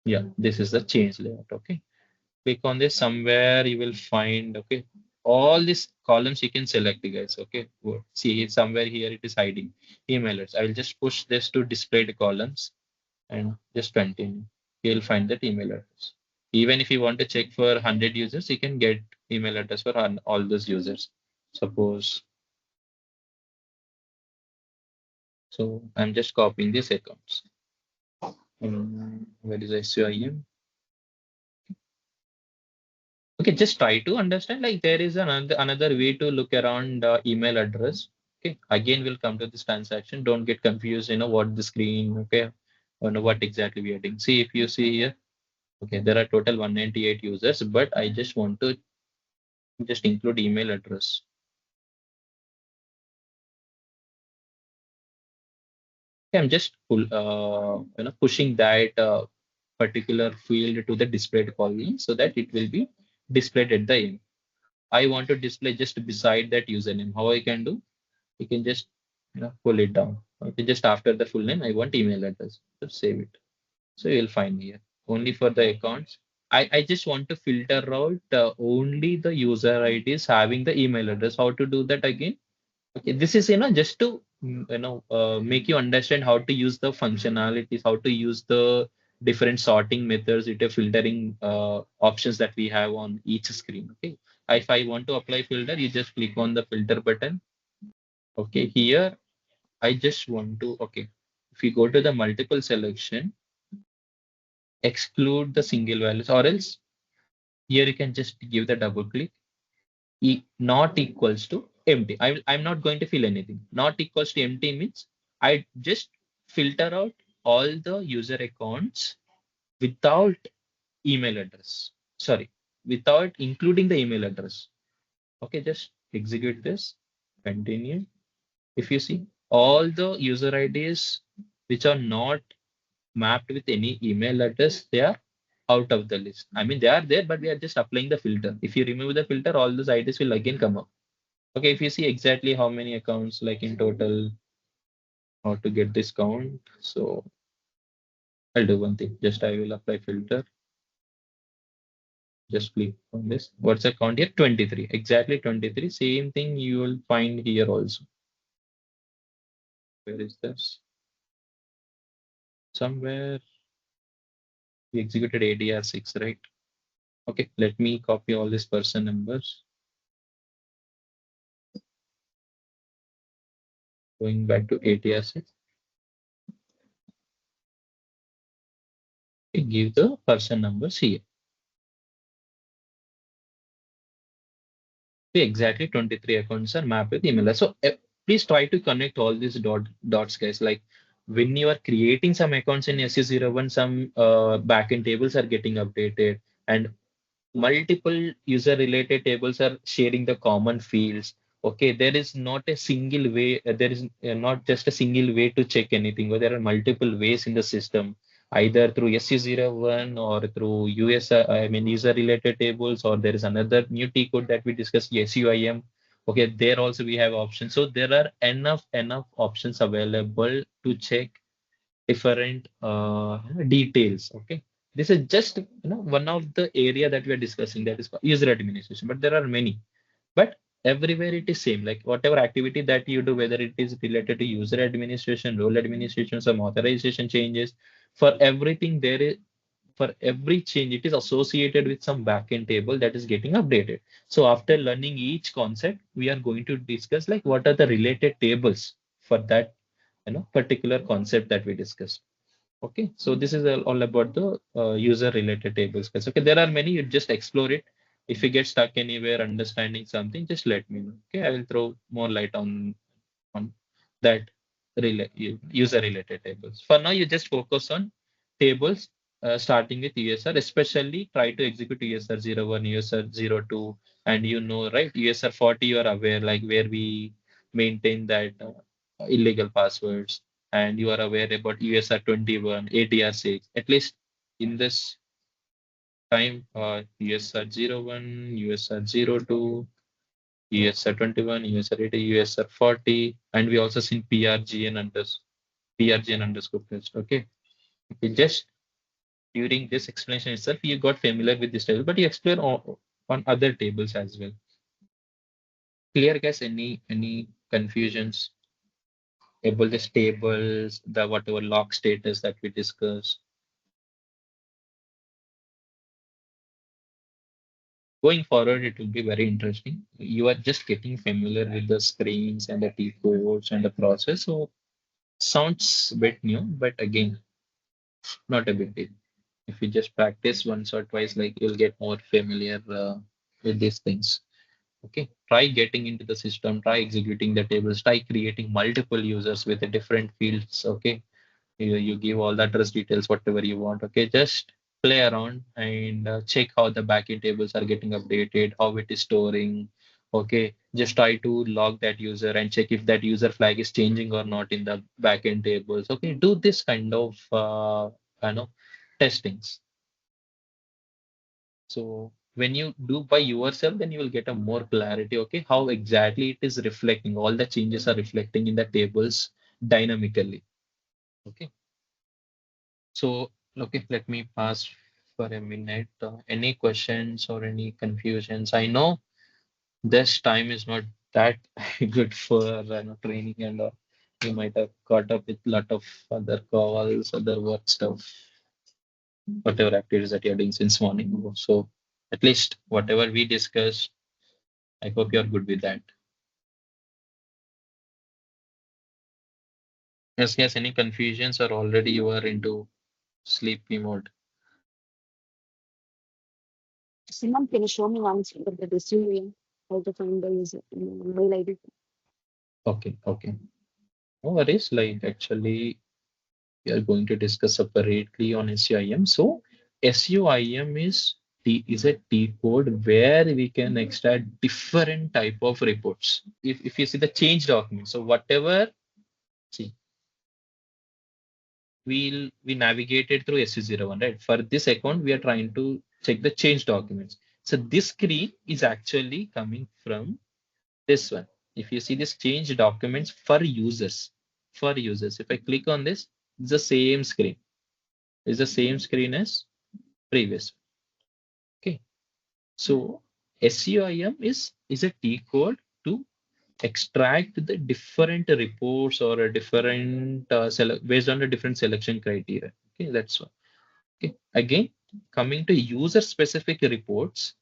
[SPEAKER 1] Yeah, this is the change layout. Okay. Click on this. Somewhere you will find, okay, all these columns you can select, guys. Okay. See, somewhere here it is hiding emailers. I will just push this to display the columns and just continue. You'll find that email address. Even if you want to check for 100 users, you can get email address for all those users. Suppose. So I'm just copying these accounts. Where is SUIM? Okay, just try to understand, like there is another way to look around email address. Okay, again we'll come to this transaction. Don't get confused, what the screen, okay, or know what exactly we are doing. See, if you see here, okay, there are total 198 users, but I just want to just include email address. Okay, I'm just pushing that particular field to the displayed column so that it will be displayed at the end. I want to display just beside that username. How I can do? You can just pull it down. Okay, just after the full name, I want email address. Just save it. So you'll find here only for the accounts. I just want to filter out only the user IDs having the email address. How to do that again? Okay, this is just to make you understand how to use the functionalities, how to use the different sorting methods, with the filtering options that we have on each screen. Okay, if I want to apply filter, you just click on the filter button. Okay, here I just want to, okay, if you go to the multiple selection, exclude the single values, or else here you can just give the double click, not equals to empty. I'm not going to fill anything. Not equals to empty means I just filter out all the user accounts without email address. Sorry, without including the email address. Okay, just execute this, continue. If you see all the user IDs which are not mapped with any email address, they are out of the list. I mean, they are there, but we are just applying the filter. If you remove the filter, all those IDs will again come up. Okay, if you see exactly how many accounts, like in total, how to get this count. So I'll do one thing. Just I will apply filter. Just click on this. What's the count here? 23. Exactly 23. Same thing you will find here also. Where is this? Somewhere we executed ADR6, right? Okay, let me copy all these person numbers. Going back to ADR6. Give the person numbers here. Exactly 23 accounts are mapped with email. So please try to connect all these dots, guys. Like when you are creating some accounts in SE01, some backend tables are getting updated, and multiple user related tables are sharing the common fields. Okay, there is not a single way, there is not just a single way to check anything, or there are multiple ways in the system, either through SE01 or through I mean user related tables, or there is another new T code that we discussed, SUIM. Okay, there also we have options. So there are enough options available to check different details. Okay, This is just one of the area that we are discussing, that is user administration, but there are many. But everywhere it is same, like whatever activity that you do, whether it is related to user administration, role administration, some authorization changes, for everything there is, for every change, it is associated with some backend table that is getting updated. So after learning each concept, we are going to discuss like what are the related tables for that particular concept that we discussed. Okay, so this is all about the user related tables. Okay, there are many, you just explore it. If you get stuck anywhere understanding something, just let me know. Okay, I will throw more light on that user related tables. For now, you just focus on tables starting with USR, especially try to execute USR 01, USR 02, and right, USR 40, you are aware, like where we maintain that illegal passwords, and you are aware about USR 21, ADR 6, at least in this time, USR 01, USR 02, USR 21, USR 80, USR 40, and we also seen PRGN underscore test. Okay. Okay, just during this explanation itself, you got familiar with this table, but you explore on other tables as well. Clear, guys? Any confusions about these tables, the whatever lock status that we discussed? Going forward, it will be very interesting. You are just getting familiar with the screens and the T-codes and the process. So sounds a bit new, but again, not a big deal. If you just practice once or twice, like you'll get more familiar with these things. Okay, try getting into the system, try executing the tables, try creating multiple users with the different fields. Okay, you give all the address details, whatever you want. Okay, just play around and check how the backend tables are getting updated, how it is storing. Okay, just try to log that user and check if that user flag is changing or not in the backend tables. Okay, do this kind of testings. So when you do by yourself, then you will get a more clarity. Okay, how exactly it is reflecting, all the changes are reflecting in the tables dynamically. Okay. So, okay, let me pass for a minute. Any questions or any confusions? I know this time is not that good for training, and you might have caught up with a lot of other calls, other work stuff, whatever activities that you're doing since morning. So, at least whatever we discussed, I hope you're good with that. Yes, any confusions, or already you are into sleepy mode?
[SPEAKER 6] Sumanth, can you show me once for the resume how to find the user mail ID?
[SPEAKER 1] Okay, okay. No worries. Like actually, we are going to discuss separately on SUIM. So SUIM is a T code where we can extract different type of reports. If you see the change document, so whatever, see, we navigated through SU01, right? For this account, we are trying to check the change documents. So this screen is actually coming from this one. If you see this change documents for users, if I click on this, it's the same screen. It's the same screen as previous. Okay. So SUIM is a T code to extract the different reports or a different based on the different selection criteria. Okay, that's one. Okay. Again, coming to user specific reports.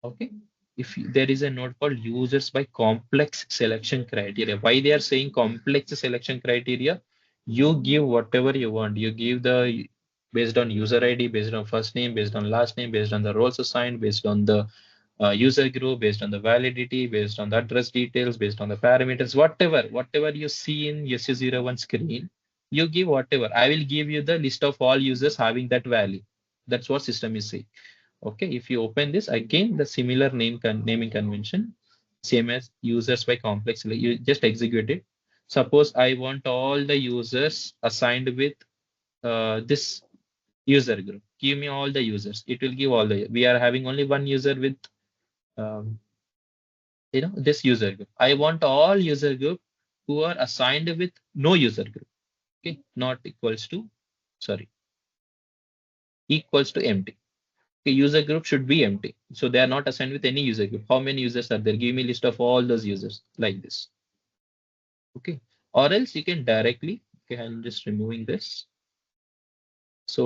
[SPEAKER 1] Okay. If there is a node called users by complex selection criteria, why they are saying complex selection criteria? You give whatever you want. You give the based on user ID, based on first name, based on last name, based on the roles assigned, based on the user group, based on the validity, based on the address details, based on the parameters, whatever you see in SU01 screen, you give whatever. I will give you the list of all users having that value. That's what system is saying. Okay, if you open this again, the similar naming convention, same as users by complex, you just execute it. Suppose I want all the users assigned with this user group. Give me all the users. It will give all the. We are having only one user with um, this user group. I want all user group who are assigned with no user group. Okay, not equals to, sorry, equals to empty. Okay, user group should be empty. So they are not assigned with any user group. How many users are there? Give me a list of all those users like this. Okay. Or else you can directly, okay, I'm just removing this. So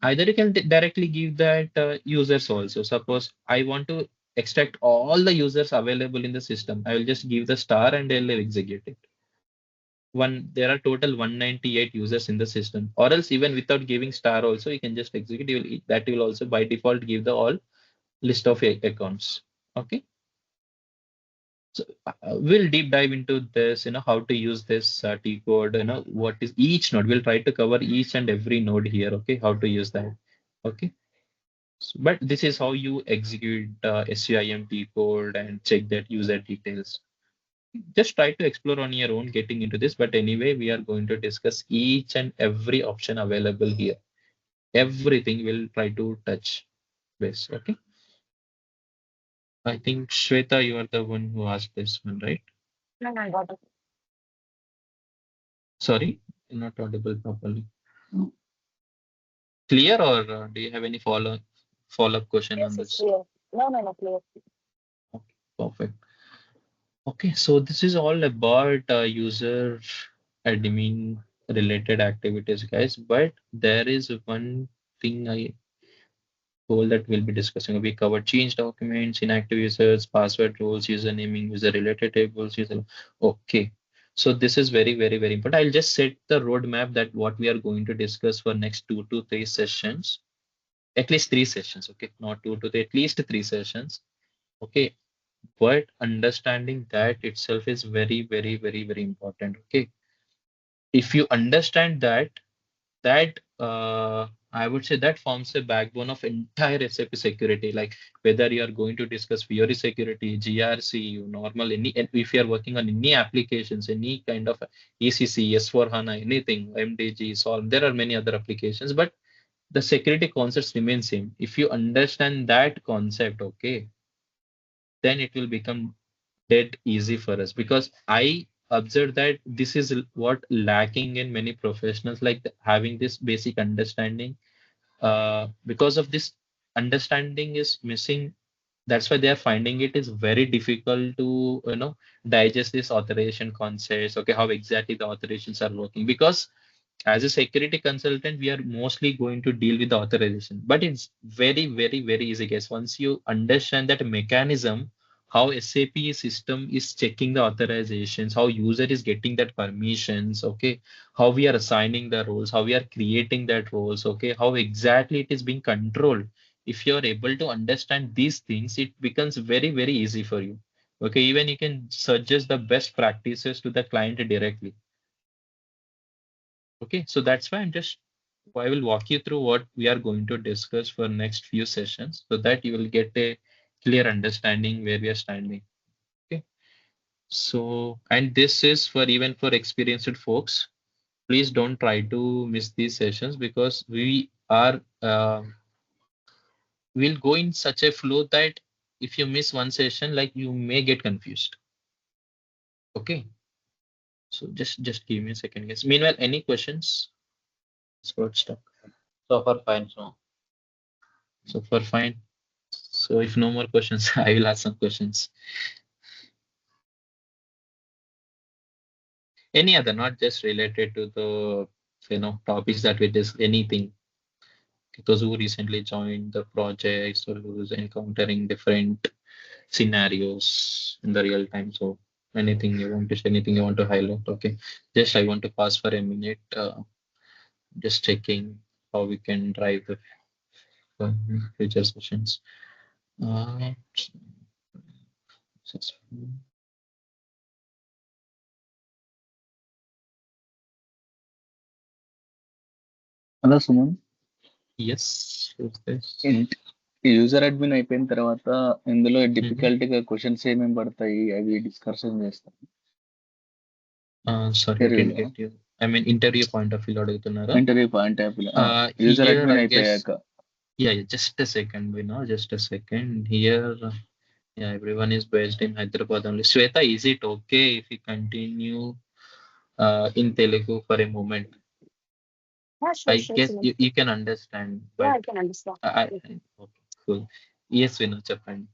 [SPEAKER 1] either you can directly give that users also. Suppose I want to extract all the users available in the system. I will just give the star and I'll execute it. There are total 198 users in the system, or else even without giving star also, you can just execute. That will also by default give the all list of accounts. Okay. So we'll deep dive into this, how to use this T-code, what is each node. We'll try to cover each and every node here. Okay. How to use that. Okay. But this is how you execute SUIM T-code and check that user details. Just try to explore on your own getting into this. But anyway, we are going to discuss each and every option available here. Everything we'll try to touch base. Okay. I think Shweta, you are the one who asked this one, right?
[SPEAKER 6] No, I got it.
[SPEAKER 1] Sorry, not audible properly. Clear, or do you have any follow-up question
[SPEAKER 6] Yes,
[SPEAKER 1] on
[SPEAKER 6] it's
[SPEAKER 1] this?
[SPEAKER 6] clear. No, clear.
[SPEAKER 1] Okay, perfect. Okay, so this is all about user admin related activities, guys. But there is one thing I told that we'll be discussing. We covered change documents, inactive users, password roles, usernaming, user related tables, user. Okay. So this is very, very, very important. I'll just set the roadmap that what we are going to discuss for next 2 to 3 sessions. At least 3 sessions, okay, not 2 to 3, at least 3 sessions, okay. But understanding that itself is very, very, very, very important. Okay, if you understand that I would say that forms a backbone of entire SAP security. Like whether you are going to discuss Fiori security, GRC, normal, if you are working on any applications, any kind of ECC, S4HANA, anything, MDG, Solve, there are many other applications, but the security concepts remain same. If you understand that concept, okay, then it will become dead easy for us, because I observed that this is what lacking in many professionals, like having this basic understanding. Because of this understanding is missing, that's why they are finding it is very difficult to digest this authorization concepts. Okay, how exactly the authorizations are working, because as a security consultant, we are mostly going to deal with the authorization, but it's very, very, very easy, guys. Once you understand that mechanism, how SAP system is checking the authorizations, how user is getting that permissions, okay, how we are assigning the roles, how we are creating that roles, okay, how exactly it is being controlled. If you're able to understand these things, it becomes very, very easy for you. Okay, even you can suggest the best practices to the client directly. Okay, so that's why I will walk you through what we are going to discuss for next few sessions, so that you will get a clear understanding where we are standing. Okay, so, and this is for even for experienced folks. Please don't try to miss these sessions, because we'll go in such a flow that if you miss one session, like you may get confused. Okay, so just give me a second, guys. Meanwhile, any questions? It's got stuck.
[SPEAKER 3] So far, fine.
[SPEAKER 1] So far, fine. So if no more questions, I will ask some questions. Any other, not just related to the topics that we discussed, anything. Those who recently joined the projects or who's encountering different scenarios in the real time. So anything you want to say, anything you want to highlight. Okay. Just I want to pause for a minute. Just checking how we can drive the future sessions. Uh,
[SPEAKER 7] hello Suman,
[SPEAKER 1] yes. Who's this?
[SPEAKER 7] User admin అయిపోయిన తర్వాత ఇందులో difficult గా questions ఏమేమి పడతాయి అవి discussion చేస్తాం.
[SPEAKER 1] Sorry, I
[SPEAKER 7] Interview
[SPEAKER 1] didn't
[SPEAKER 7] లో
[SPEAKER 1] get you. I mean, interview point of view lo అడుగుతున్నారా?
[SPEAKER 7] Interview point of user
[SPEAKER 1] Here,
[SPEAKER 7] admin
[SPEAKER 1] I guess,
[SPEAKER 7] అయిపోయాక
[SPEAKER 1] yeah, just a second, just a second. Here, yeah, everyone is based in Hyderabad only. Shweta, is it okay if we continue in Telugu for a moment?
[SPEAKER 6] Yeah, sure,
[SPEAKER 1] I
[SPEAKER 6] sure.
[SPEAKER 1] guess
[SPEAKER 6] Sumant.
[SPEAKER 1] you can understand,
[SPEAKER 6] Yeah, I
[SPEAKER 1] but
[SPEAKER 6] can understand.
[SPEAKER 1] okay, cool. Yes, Vinod, చెప్పండి.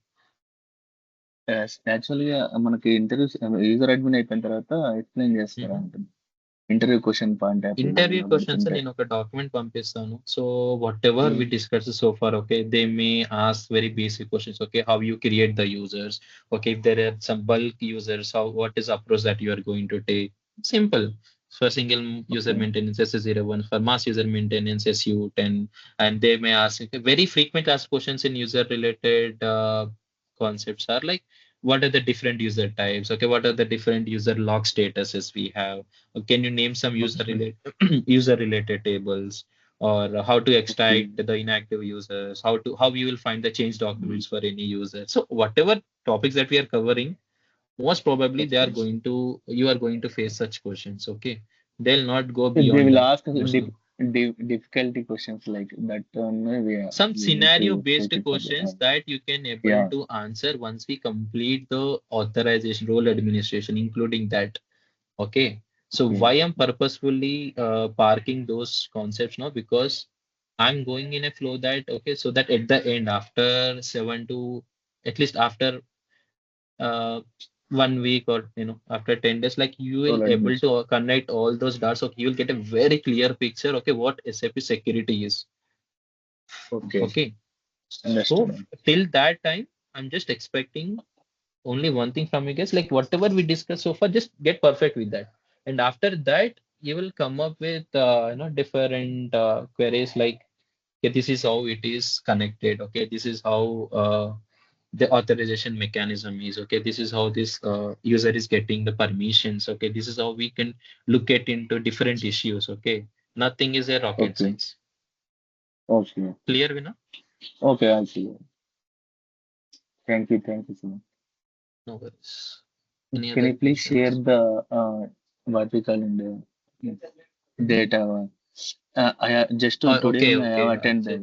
[SPEAKER 7] యాక్చువల్గా మనకి interviews user admin అయిపోయిన తర్వాత explain చేస్తారా అంటుంది interview question point of
[SPEAKER 1] interview questions నేను ఒక document పంపిస్తాను. So whatever we discuss so far, okay, they may ask very basic questions. Okay, how you create the users, okay, if there are some bulk users, how what is approach that you are going to take. Simple. For single user
[SPEAKER 7] Okay.
[SPEAKER 1] maintenance S01, for mass user maintenance SU10, and they may ask very frequent asked questions in user related concepts are like, what are the different user types? Okay, what are the different user log statuses we have? Can you name some user related user related tables, or how to extract the inactive users? How you will find the change documents for any user? So whatever topics that we are covering, most probably you are going to face such questions. Okay, they'll not go
[SPEAKER 7] They
[SPEAKER 1] beyond
[SPEAKER 7] will
[SPEAKER 1] that
[SPEAKER 7] ask
[SPEAKER 1] mostly.
[SPEAKER 7] difficulty questions like that.
[SPEAKER 1] Some
[SPEAKER 7] We need
[SPEAKER 1] scenario
[SPEAKER 7] to
[SPEAKER 1] based
[SPEAKER 7] take it for the
[SPEAKER 1] questions that you can able
[SPEAKER 7] Yeah.
[SPEAKER 1] to answer once we complete the authorization role administration, including that. Okay, so
[SPEAKER 7] Okay.
[SPEAKER 1] why I'm purposefully parking those concepts now, because I'm going in a flow that, okay, so that at the end, after 7 to at least after uh, 1 week, or after 10 days, like you will
[SPEAKER 7] Role
[SPEAKER 1] able to connect all those dots. So you will get a very clear picture, okay, what SAP security is.
[SPEAKER 7] Okay.
[SPEAKER 1] Okay, so
[SPEAKER 7] Understood.
[SPEAKER 1] till that time, I'm just expecting only one thing from you guys, like whatever we discussed so far, just get perfect with that. And after that, you will come up with different queries like, okay, this is how it is connected. Okay, this is how the authorization mechanism is. Okay, this is how this user is getting the permissions. Okay, this is how we can look at into different issues. Okay, nothing is a rocket
[SPEAKER 7] Okay.
[SPEAKER 1] science.
[SPEAKER 7] Okay.
[SPEAKER 1] Clear, Vina?
[SPEAKER 7] Okay, I see. Thank you so much.
[SPEAKER 1] No worries. Any
[SPEAKER 7] Can
[SPEAKER 1] other
[SPEAKER 7] you please share
[SPEAKER 1] questions?
[SPEAKER 7] the what we call in the data? Just
[SPEAKER 1] Oh,
[SPEAKER 7] today
[SPEAKER 1] okay,
[SPEAKER 7] I have
[SPEAKER 1] okay.
[SPEAKER 7] attended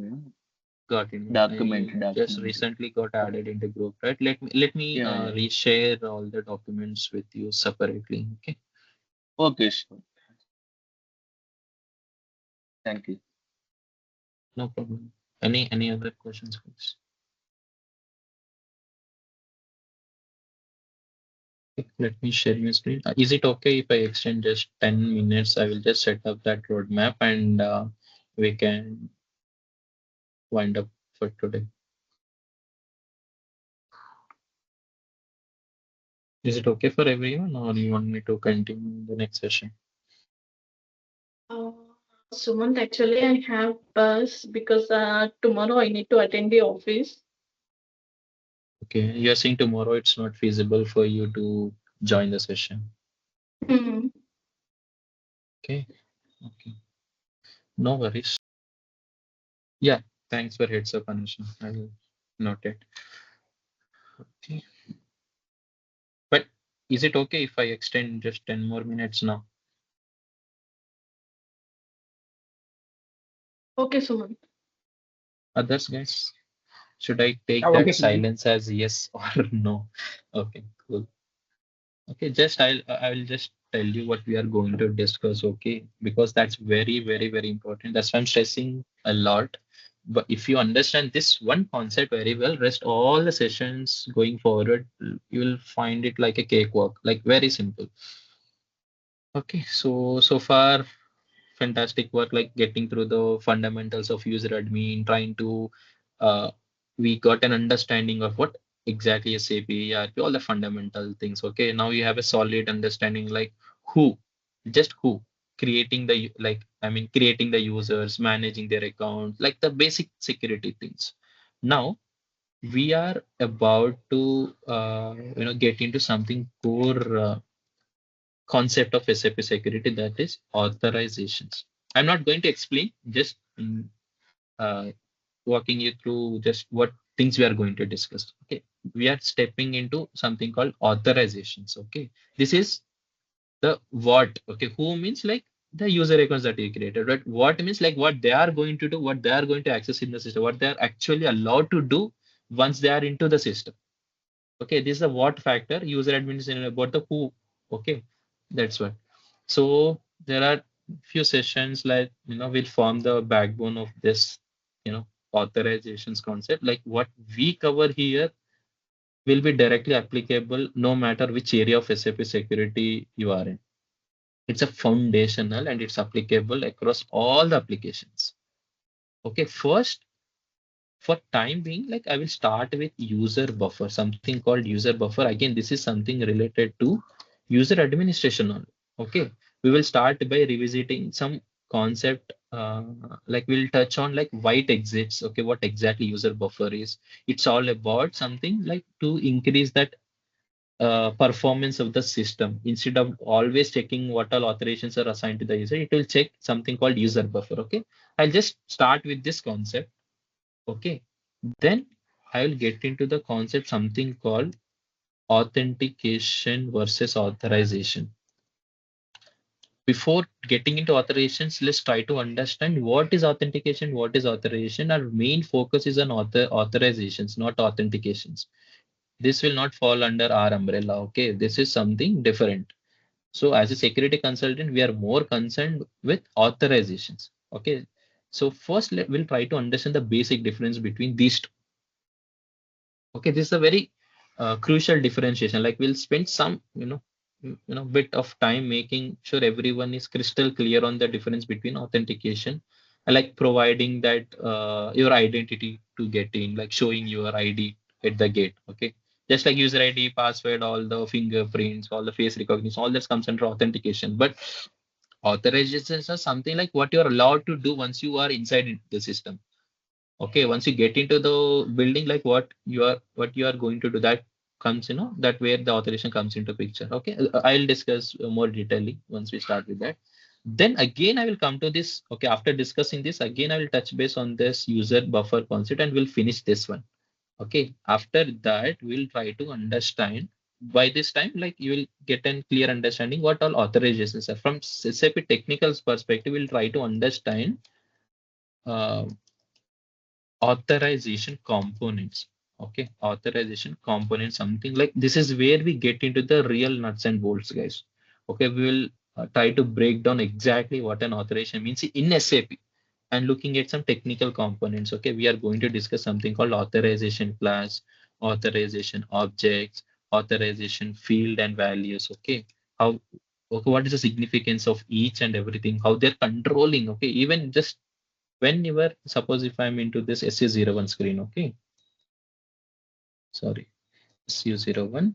[SPEAKER 1] Got it.
[SPEAKER 7] document.
[SPEAKER 1] I just recently got added in the group, right? Let me
[SPEAKER 7] Yeah.
[SPEAKER 1] reshare all the documents with you separately. Okay.
[SPEAKER 7] Okay, sure. Thank you.
[SPEAKER 1] No problem. Any other questions, folks? Okay, let me share my screen. Is it okay if I extend just 10 minutes? I will just set up that roadmap, and we can wind up for today. Is it okay for everyone, or you want me to continue the next session?
[SPEAKER 5] Sumanth, actually, I have bus because tomorrow I need to attend the office.
[SPEAKER 1] Okay, you are saying tomorrow it's not feasible for you to join the session.
[SPEAKER 5] Hmm.
[SPEAKER 1] Okay. No worries. Yeah, thanks for heads up, Anusha. I will note it. Okay. But is it okay if I extend just 10 more minutes now?
[SPEAKER 5] Okay, Sumanth.
[SPEAKER 1] Others, guys? Should I take
[SPEAKER 2] Yeah,
[SPEAKER 1] that
[SPEAKER 2] okay.
[SPEAKER 1] silence as yes or no? Okay, cool. Okay, I will just tell you what we are going to discuss, okay? Because that's very, very, very important. That's why I'm stressing a lot. But if you understand this one concept very well, rest all the sessions going forward, you will find it like a cakewalk, like very simple. Okay, so far fantastic work, like getting through the fundamentals of user admin, trying to we got an understanding of what exactly is SAP, ERP, all the fundamental things. Okay, now you have a solid understanding, like who, just who, creating the creating the users, managing their account, like the basic security things. Now we are about to get into something core concept of SAP security, that is authorizations. I'm not going to explain, just uh, walking you through just what things we are going to discuss. Okay, we are stepping into something called authorizations. Okay, this is the what. Okay, who means like the user accounts that you created, right? What means like what they are going to do, what they are going to access in the system, what they are actually allowed to do once they are into the system. Okay, this is a what factor. User admin is about the who. Okay, that's what. So there are few sessions, like, will form the backbone of this, authorizations concept. Like what we cover here will be directly applicable no matter which area of SAP security you are in. It's a foundational and it's applicable across all the applications. Okay, first, for time being, like I will start with user buffer, something called user buffer. Again, this is something related to user administration only. Okay, we will start by revisiting some concept, like we'll touch on like white exits. Okay, what exactly user buffer is. It's all about something like to increase that performance of the system. Instead of always checking what all authorizations are assigned to the user, it will check something called user buffer. Okay, I'll just start with this concept. Okay, then I will get into the concept something called authentication versus authorization. Before getting into authorizations, let's try to understand what is authentication, what is authorization. Our main focus is on authorizations, not authentications. This will not fall under our umbrella. Okay, this is something different. So as a security consultant, we are more concerned with authorizations. Okay, so first we'll try to understand the basic difference between these two. Okay, this is a very crucial differentiation. Like we'll spend some, bit of time making sure everyone is crystal clear on the difference between authentication and like providing that your identity to get in, like showing your ID at the gate. Okay, just like user ID, password, all the fingerprints, all the face recognition, all this comes under authentication. But authorizations are something like what you're allowed to do once you are inside the system. Okay, once you get into the building, like what you are going to do, that comes, that where the authorization comes into picture. Okay, I'll discuss more detailedly once we start with that. Then again I will come to this. Okay, after discussing this, again I will touch base on this user buffer concept and we'll finish this one. Okay, after that we'll try to understand. By this time, like you will get a clear understanding what all authorizations are. From SAP technical perspective, we'll try to understand uh, authorization components. Okay, authorization components, something like this is where we get into the real nuts and bolts, guys. Okay, we will try to break down exactly what an authorization means in SAP and looking at some technical components. Okay, we are going to discuss something called authorization class, authorization objects, authorization field and values. Okay, how, okay, what is the significance of each and everything, how they're controlling. Okay, even just whenever, suppose if I'm into this SU01 screen, okay, sorry, SU01,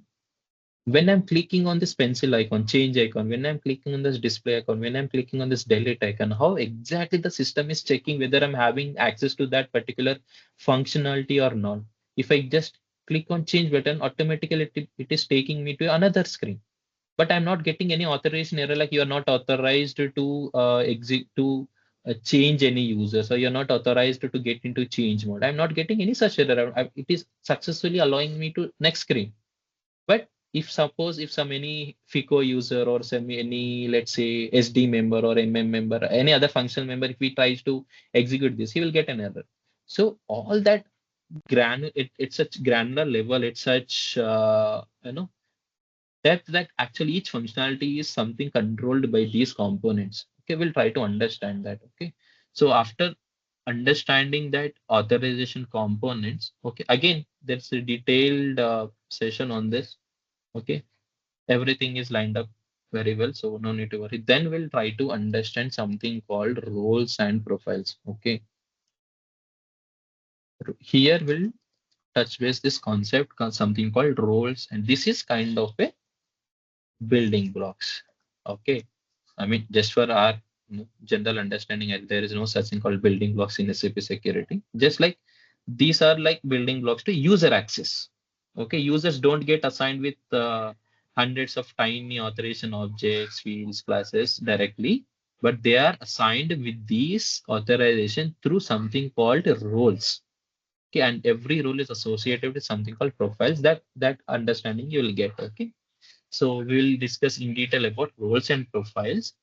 [SPEAKER 1] when I'm clicking on this pencil icon, change icon, when I'm clicking on this display icon, when I'm clicking on this delete icon, how exactly the system is checking whether I'm having access to that particular functionality or not. If I just click on change button, automatically it is taking me to another screen. But I'm not getting any authorization error like you are not authorized to exit to change any user. So you're not authorized to get into change mode. I'm not getting any such error. It is successfully allowing me to next screen. But if suppose if some any FICO user or some any, let's say, SD member or MM member, any other functional member, if he tries to execute this, he will get an error. So all that it's such granular level, it's such that actually each functionality is something controlled by these components. Okay, we'll try to understand that. Okay, so after understanding that authorization components, okay, again there's a detailed session on this. Okay, everything is lined up very well, so no need to worry. Then we'll try to understand something called roles and profiles. Okay, here we'll touch base this concept something called roles, and this is kind of a building blocks. Okay, I mean, just for our general understanding, there is no such thing called building blocks in SAP security. Just like these are like building blocks to user access. Okay, users don't get assigned with hundreds of tiny authorization objects, fields, classes directly, but they are assigned with these authorization through something called roles. Okay, and every role is associated with something called profiles. That understanding you will get. Okay. So we will discuss in detail about roles and profiles.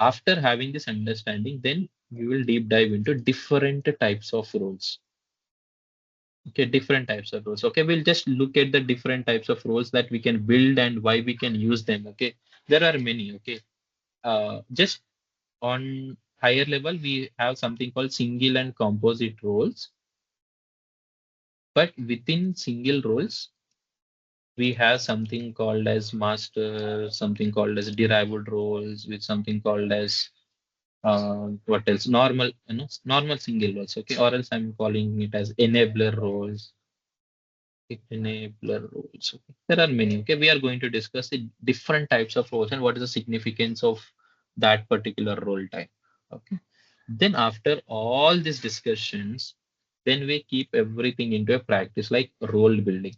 [SPEAKER 1] After having this understanding, then we will deep dive into different types of roles. Okay, different types of roles. Okay, we'll just look at the different types of roles that we can build and why we can use them. Okay, there are many. Okay, just on higher level, we have something called single and composite roles. But within single roles, we have something called as master, something called as derived roles, with something called as what else? Normal, normal single roles. Okay, or else I'm calling it as enabler roles. Enabler roles. Okay. There are many. Okay, we are going to discuss the different types of roles and what is the significance of that particular role type. Okay. Then after all these discussions, then we keep everything into a practice like role building.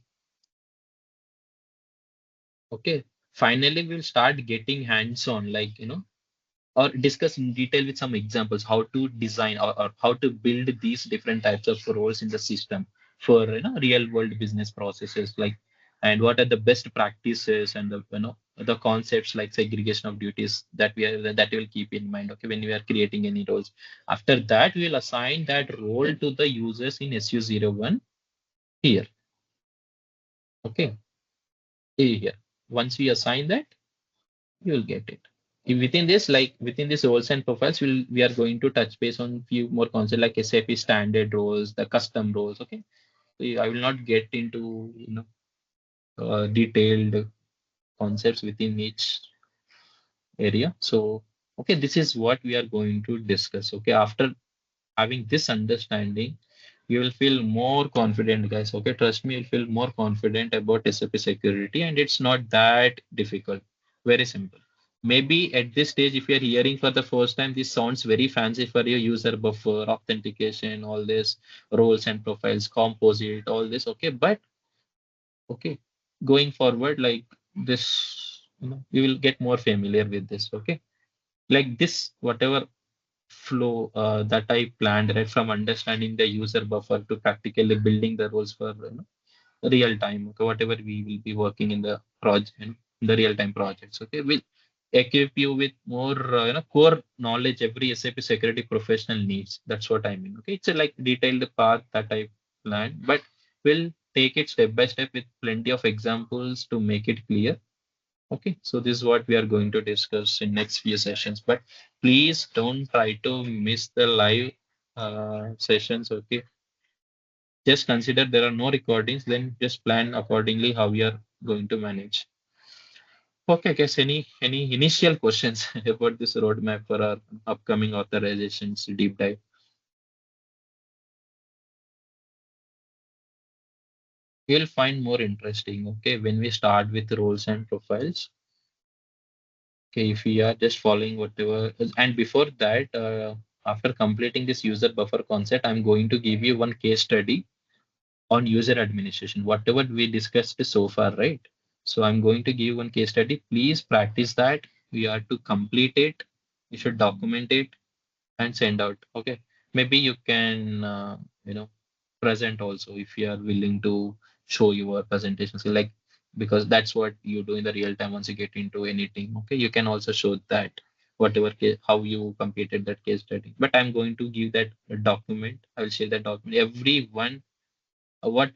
[SPEAKER 1] Okay. Finally, we'll start getting hands-on, like or discuss in detail with some examples how to design or how to build these different types of roles in the system for real world business processes, like, and what are the best practices and the the concepts like segregation of duties that that we will keep in mind, okay, when we are creating any roles. After that, we will assign that role to the users in SU01 here. Okay, here. Once we assign that, you will get it. Within this, like within this roles and profiles, we are going to touch base on few more concepts like SAP standard roles, the custom roles. Okay, so I will not get into detailed concepts within each area. So okay, this is what we are going to discuss. Okay, after having this understanding, you will feel more confident, guys. Okay, trust me, you'll feel more confident about SAP security, and it's not that difficult. Very simple. Maybe at this stage, if you're hearing for the first time, this sounds very fancy for your user buffer, authentication, all this, roles and profiles, composite, all this. Okay, but okay, going forward, like this, you will get more familiar with this. Okay, like this, whatever flow that I planned, right, from understanding the user buffer to practically building the roles for real time. Okay, whatever we will be working in the project, the real time projects. Okay, will equip you with more core knowledge every SAP security professional needs. That's what I mean. Okay, it's a like detailed path that I planned, but we'll take it step by step with plenty of examples to make it clear. Okay, so this is what we are going to discuss in next few sessions. But please don't try to miss the live sessions. Okay, just consider there are no recordings. Then just plan accordingly how we are going to manage. Okay, I guess any initial questions about this roadmap for our upcoming authorizations deep dive? You'll find more interesting. Okay, when we start with roles and profiles. Okay, if we are just following whatever, and before that, after completing this user buffer concept, I'm going to give you one case study on user administration, whatever we discussed so far, right? So I'm going to give one case study. Please practice that. We are to complete it. You should document it and send out. Okay. Maybe you can, present also if you are willing to show your presentation. So like, because that's what you do in the real time once you get into any team. Okay. You can also show that whatever case, how you completed that case study. But I'm going to give that document. I will share that document. Everyone, what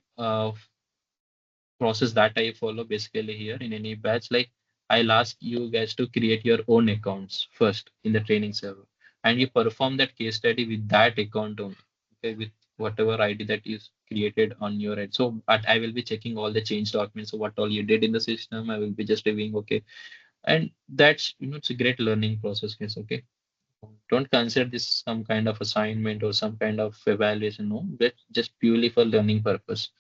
[SPEAKER 1] process that I follow basically here in any batch. Like I'll ask you guys to create your own accounts first in the training server, and you perform that case study with that account only. Okay, with whatever ID that is created on your end. So I will be checking all the change documents. So what all you did in the system, I will be just reviewing. Okay, and that's it's a great learning process, guys. Okay. Don't consider this some kind of assignment or some kind of evaluation. No, that's just purely for learning purpose.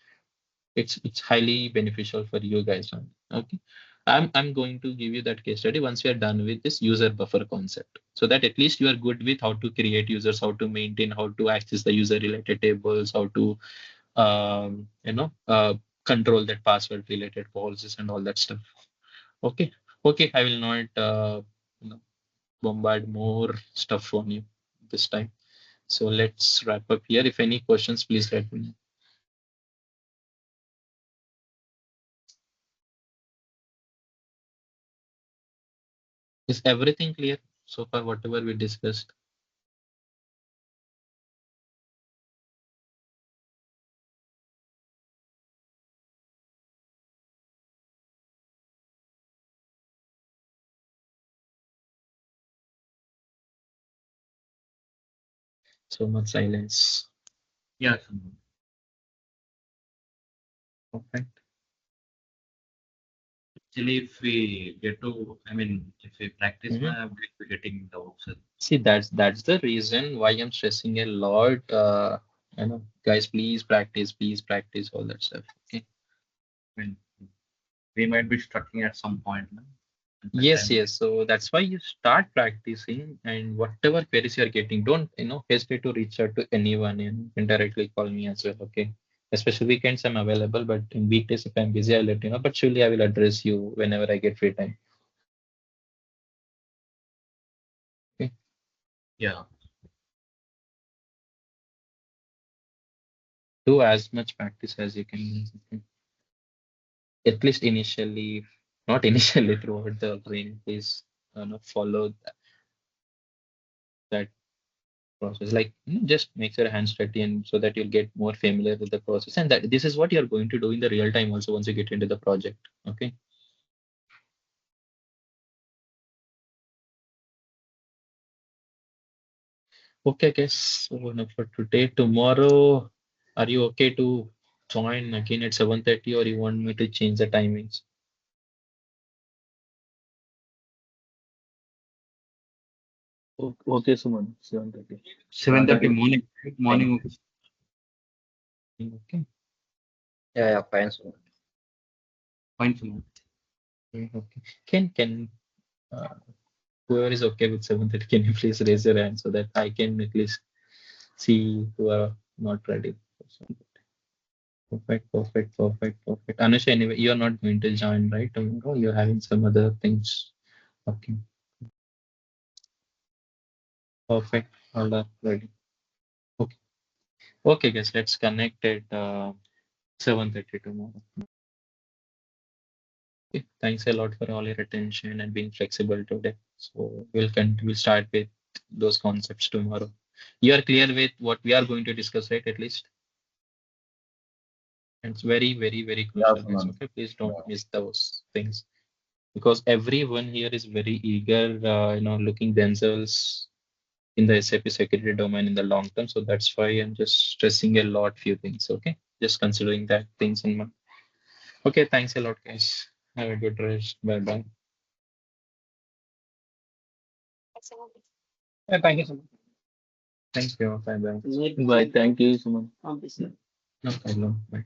[SPEAKER 1] It's highly beneficial for you guys only. Okay, I'm going to give you that case study once we are done with this user buffer concept, so that at least you are good with how to create users, how to maintain, how to access the user related tables, how to control that password related policies and all that stuff. Okay, okay, I will not you know, bombard more stuff on you this time. So let's wrap up here. If any questions, please let me know. Is everything clear so far, whatever we discussed? So much silence.
[SPEAKER 4] Yeah, Sumant.
[SPEAKER 1] Perfect.
[SPEAKER 4] Actually, if we get to, I mean, if we practice,
[SPEAKER 1] Mhm.
[SPEAKER 4] we're getting the option.
[SPEAKER 1] See, that's the reason why I'm stressing a lot. Guys, please practice all that stuff. Okay.
[SPEAKER 4] I mean, we might be struggling at some point. No? At that
[SPEAKER 1] Yes,
[SPEAKER 4] time.
[SPEAKER 1] yes. So that's why you start practicing, and whatever queries you're getting, don't hesitate to reach out to anyone and directly call me as well. Okay. Especially weekends, I'm available, but in weekdays, if I'm busy, I'll let you know. But surely I will address you whenever I get free time. Okay.
[SPEAKER 4] Yeah.
[SPEAKER 1] Do as much practice as you can. Okay. At least initially, not initially throughout the training, please follow that process. Like just make your hands steady, and so that you'll get more familiar with the process. And that this is what you're going to do in the real time also once you get into the project. Okay. Okay, guys. So now for today, tomorrow, are you okay to join again at 7:30, or you want me to change the timings?
[SPEAKER 7] Okay, Suman. 7:30.
[SPEAKER 4] 7:30 morning. Morning.
[SPEAKER 1] Okay.
[SPEAKER 3] Yeah, fine, Sumant.
[SPEAKER 4] Fine, Sumant.
[SPEAKER 1] Okay. Can uh, whoever is okay with 7:30, can you please raise your hand so that I can at least see who are not ready? Perfect. Anusha, anyway, you're not going to join, right? Tomorrow, you're having some other things. Okay, perfect. All are ready. Okay, okay, guys, let's connect at 7:30 tomorrow. Okay, thanks a lot for all your attention and being flexible today. So we'll start with those concepts tomorrow. You are clear with what we are going to discuss, right? At least. And it's very
[SPEAKER 2] Yeah,
[SPEAKER 1] crucial, guys.
[SPEAKER 2] Suman.
[SPEAKER 1] Okay, please don't
[SPEAKER 2] Yeah.
[SPEAKER 1] miss those things because everyone here is very eager, looking themselves in the SAP security domain in the long term. So that's why I'm just stressing a lot few things. Okay, just considering that things in mind. Okay, thanks a lot, guys. Have a good rest. Bye bye.
[SPEAKER 6] Yeah, thank you so much.
[SPEAKER 1] Thank you. Bye bye.
[SPEAKER 7] Bye. Thank you, Suman.
[SPEAKER 6] Obviously.
[SPEAKER 1] No problem. Bye.